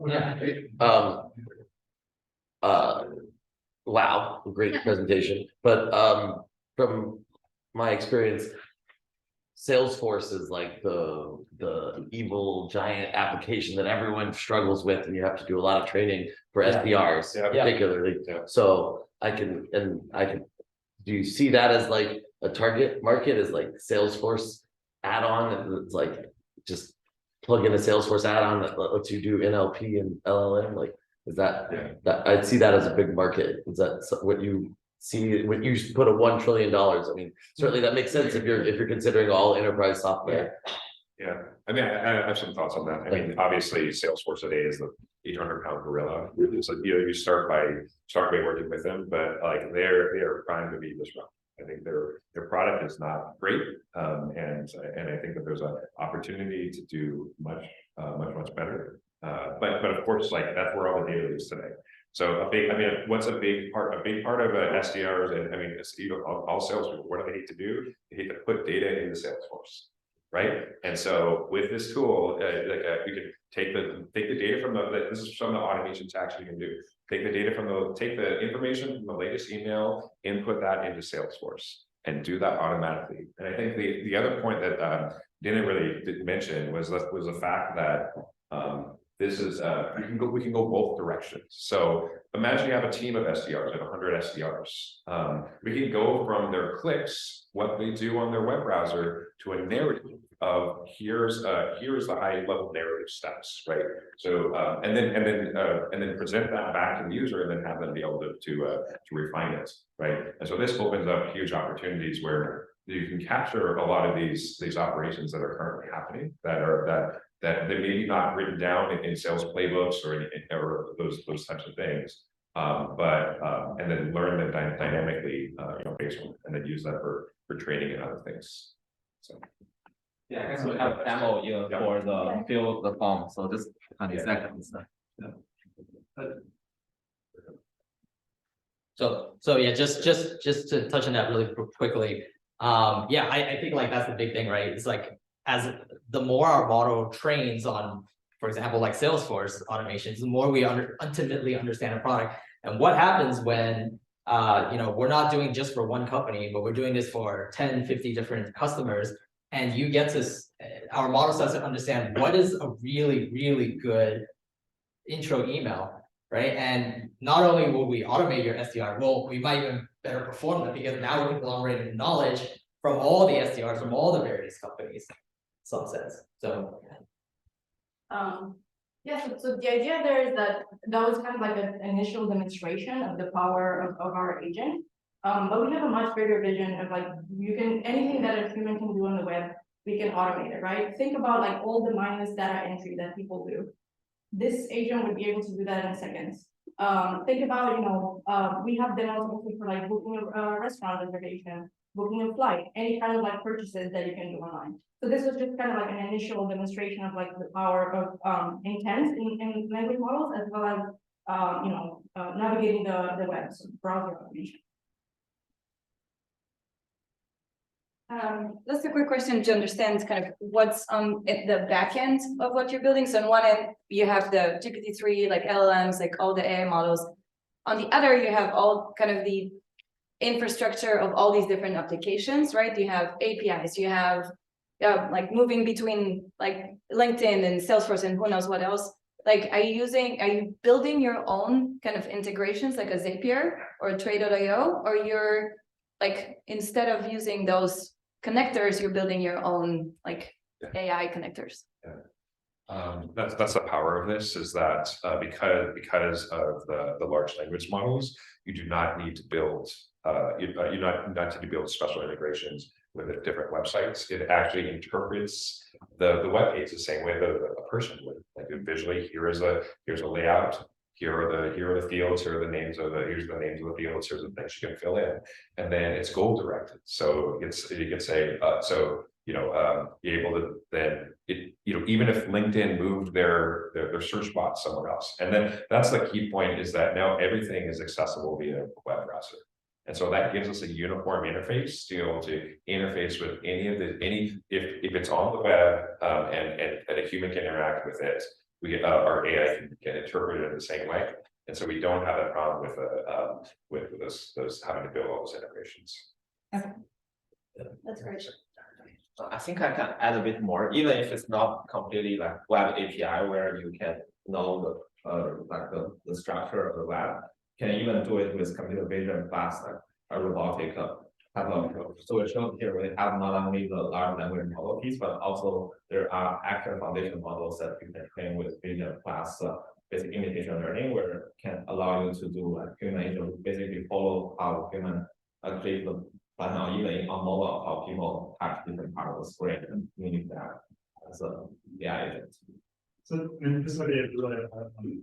Yeah. Wow, great presentation. But from my experience, Salesforce is like the evil giant application that everyone struggles with, and you have to do a lot of training for SDRs, particularly. So I can. Do you see that as like a target market, as like Salesforce add-on? It's like just plug in a Salesforce add-on that lets you do NLP and LLM, like, is that, that, I'd see that as a big market. Is that what you see when you put a $1 trillion? I mean, certainly that makes sense if you're considering all enterprise software. Yeah, I mean, I have some thoughts on that. I mean, obviously, Salesforce today is the 800-pound gorilla. So you start by working with them, but like they are primed to be disrupted. I think their product is not great, and I think that there's an opportunity to do much better. But of course, like that's where all the data is today. So what's a big part of SDRs, and I mean, all sales people, what do they hate to do? They hate to put data into Salesforce, right? And so with this tool, you can take the data from this is some of the automation tasks you can do. Take the information from the latest email, input that into Salesforce, and do that automatically. And I think the other point that didn't really mention was the fact that this is we can go both directions. So imagine you have a team of SDRs, like 100 SDRs. We can go from their clicks, what they do on their web browser, to a narrative of here's the high level narrative steps, right? So and then present that back to the user, and then have them be able to refine it, right? And so this opens up huge opportunities where you can capture a lot of these operations that are currently happening that they maybe not written down in sales playbooks or those types of things, and then learn them dynamically, based on, and then use that for training and other things. So. Yeah, I guess we have demo for the fill the form, so just 20 seconds. So yeah, just to touch on that really quickly. Yeah, I think like that's the big thing, right? It's like as the more our model trains on, for example, like Salesforce automations, the more we ultimately understand a product. And what happens when we're not doing just for one company, but we're doing this for 10, 50 different customers. And you get to, our model starts to understand what is a really, really good intro email, right? And not only will we automate your SDR, well, we might even better perform that because now we're conglomerating knowledge from all the SDRs from all the various companies, in some sense. So yeah, so the idea there is that was kind of like an initial demonstration of the power of our agent. But we have a much bigger vision of like, anything that a human can do on the web, we can automate it, right? Think about like all the mindless data entry that people do. This agent would be able to do that in seconds. Think about, we have demos for like booking a restaurant reservation, booking a flight, any kind of like purchases that you can do online. So this was just kind of like an initial demonstration of like the power of intent in language models, as well as, navigating the web, so browser automation. Just a quick question to understand kind of what's on the back end of what you're building. So on one end, you have the GPT-3, like LLMs, like all the AI models. On the other, you have all kind of the infrastructure of all these different applications, right? You have APIs, you have like moving between like LinkedIn and Salesforce and who knows what else. Like, are you building your own kind of integrations like a Zapier or a Trade.io, or you're like, instead of using those connectors, you're building your own like AI connectors? That's the power of this, is that because of the large language models, you do not need to build you not need to build special integrations with the different websites. It actually interprets the web page the same way that a person would. Like visually, here's a layout. Here are the fields. Here's the names of the fields. Here's the things you can fill in, and then it's goal directed. So you can say be able to then even if LinkedIn moved their search bot somewhere else, and then that's the key point, is that now everything is accessible via web browser. And so that gives us a uniform interface to be able to interface with if it's on the web and a human can interact with it. Our AI can interpret it in the same way, and so we don't have that problem with those having to build all those integrations. Okay. That's great. I think I can add a bit more, even if it's not completely like web API where you can know the structure of the web. Can even do it with computer vision plus like a robotic have a so we're showing here we have not only the large language model piece, but also there are actual foundation models that you can train with vision class basic imitation learning, where it can allow you to do like human agent, basically follow how human create the plan or even on mobile how people touch different part of the screen and meaning that as a AI agent. So this might be a really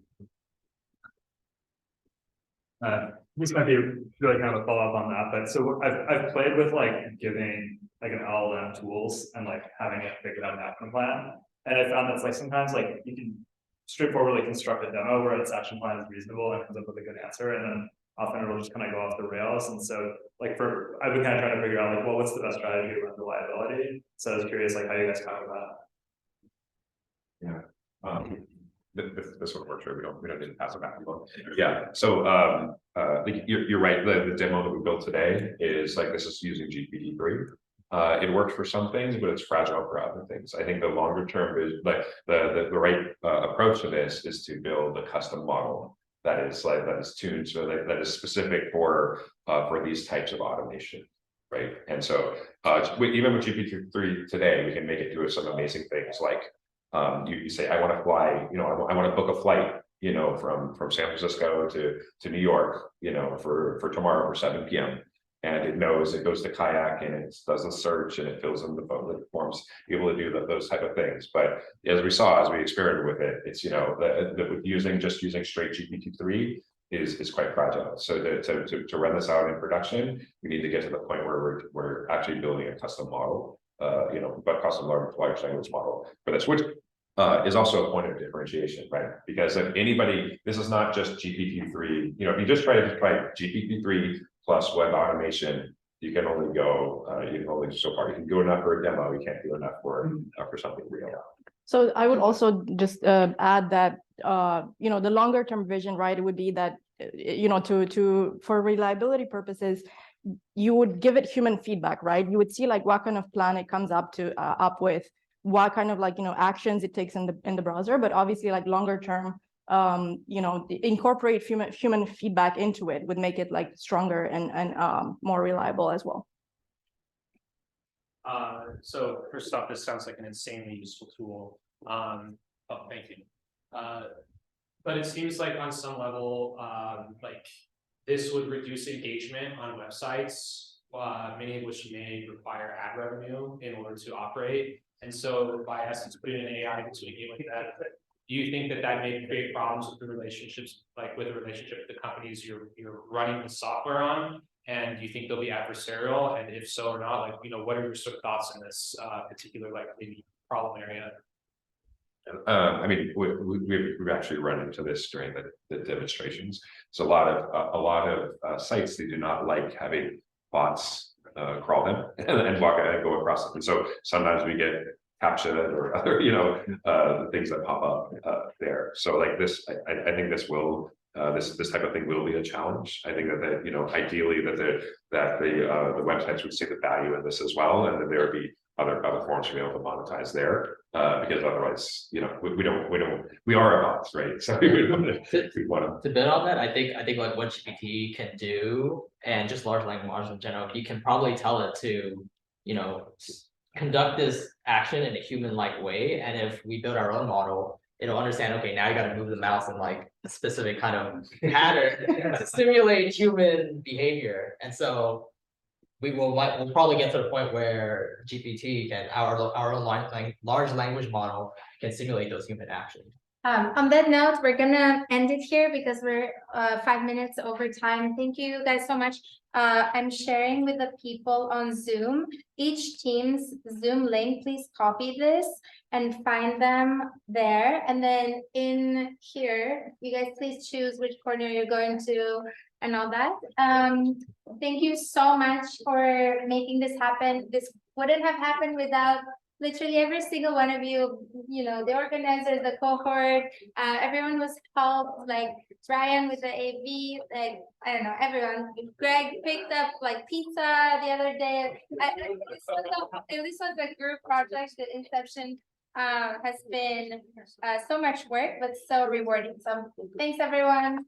this might be really kind of a follow-up on that, but so I've played with like giving like an LLM tools and like having it figure out an action plan. And I found that's like sometimes like you can straightforwardly construct a demo where its action plan is reasonable and comes up with a good answer, and then often it'll just kind of go off the rails. And so like I've been kind of trying to figure out like, well, what's the best strategy around reliability? So I was curious like how you guys talk about that. Yeah. This would work. Sure, we don't need to pass it back and forth. Yeah. So you're right. The demo that we built today is like this is using GPT-3. It works for some things, but it's fragile for other things. I think the longer term is like the right approach to this is to build a custom model that is tuned so that is specific for these types of automation, right? And so even with GPT-3 today, we can make it do some amazing things like you say, I want to fly, I want to book a flight, from San Francisco to New York, for tomorrow for 7 p.m. And it knows it goes to Kayak and it does a search and it fills in the forms, able to do those type of things. But as we experimented with it, it's using straight GPT-3 is quite fragile. So to run this out in production, we need to get to the point where we're actually building a custom model. But custom large language model for this, which is also a point of differentiation, right? Because if anybody, this is not just GPT-3. If you just try GPT-3 plus web automation, you can only go so far. You can go enough for a demo. You can't do enough for something real. So I would also just add that the longer term vision, right? It would be that for reliability purposes, you would give it human feedback, right? You would see like what kind of plan it comes up with, what kind of actions it takes in the browser. But obviously, like longer term, incorporate human feedback into it would make it like stronger and more reliable as well. So first off, this sounds like an insanely useful tool. Thank you. But it seems like on some level, this would reduce engagement on websites, many of which may require ad revenue in order to operate. And so by essence, putting an AI to engage like that, do you think that may create problems with the relationships, with the relationship with the companies you're running the software on? And do you think they'll be adversarial? And if so or not, what are your sort of thoughts in this particular maybe problem area? I mean, we've actually run into this during the demonstrations. So a lot of sites, they do not like having bots crawl them and walk and go across them. And so sometimes we get captured or other things that pop up there. So like this, I think this will this type of thing will be a challenge. I think that ideally that the websites would see the value in this as well, and that there would be other forms to be able to monetize there, because otherwise, we are a bots, right? So we want to build on that. I think like what GPT can do, and just large language models in general, you can probably tell it to, conduct this action in a human-like way. And if we build our own model, it'll understand, okay, now you got to move the mouse in like a specific kind of pattern to simulate human behavior. And so we'll probably get to the point where GPT our own large language model can simulate those human actions. On that note, we're gonna end it here because we're 5 minutes over time. Thank you guys so much. I'm sharing with the people on Zoom, each team's Zoom link. Please copy this and find them there. And then in here, you guys please choose which corner you're going to and all that. Thank you so much for making this happen. This wouldn't have happened without literally every single one of you, the organizers, the cohort, everyone was helped, like Ryan with the AV, like, I don't know, everyone. Greg picked up like pizza the other day. This was a group project that Inception has been so much work, but so rewarding. So thanks everyone.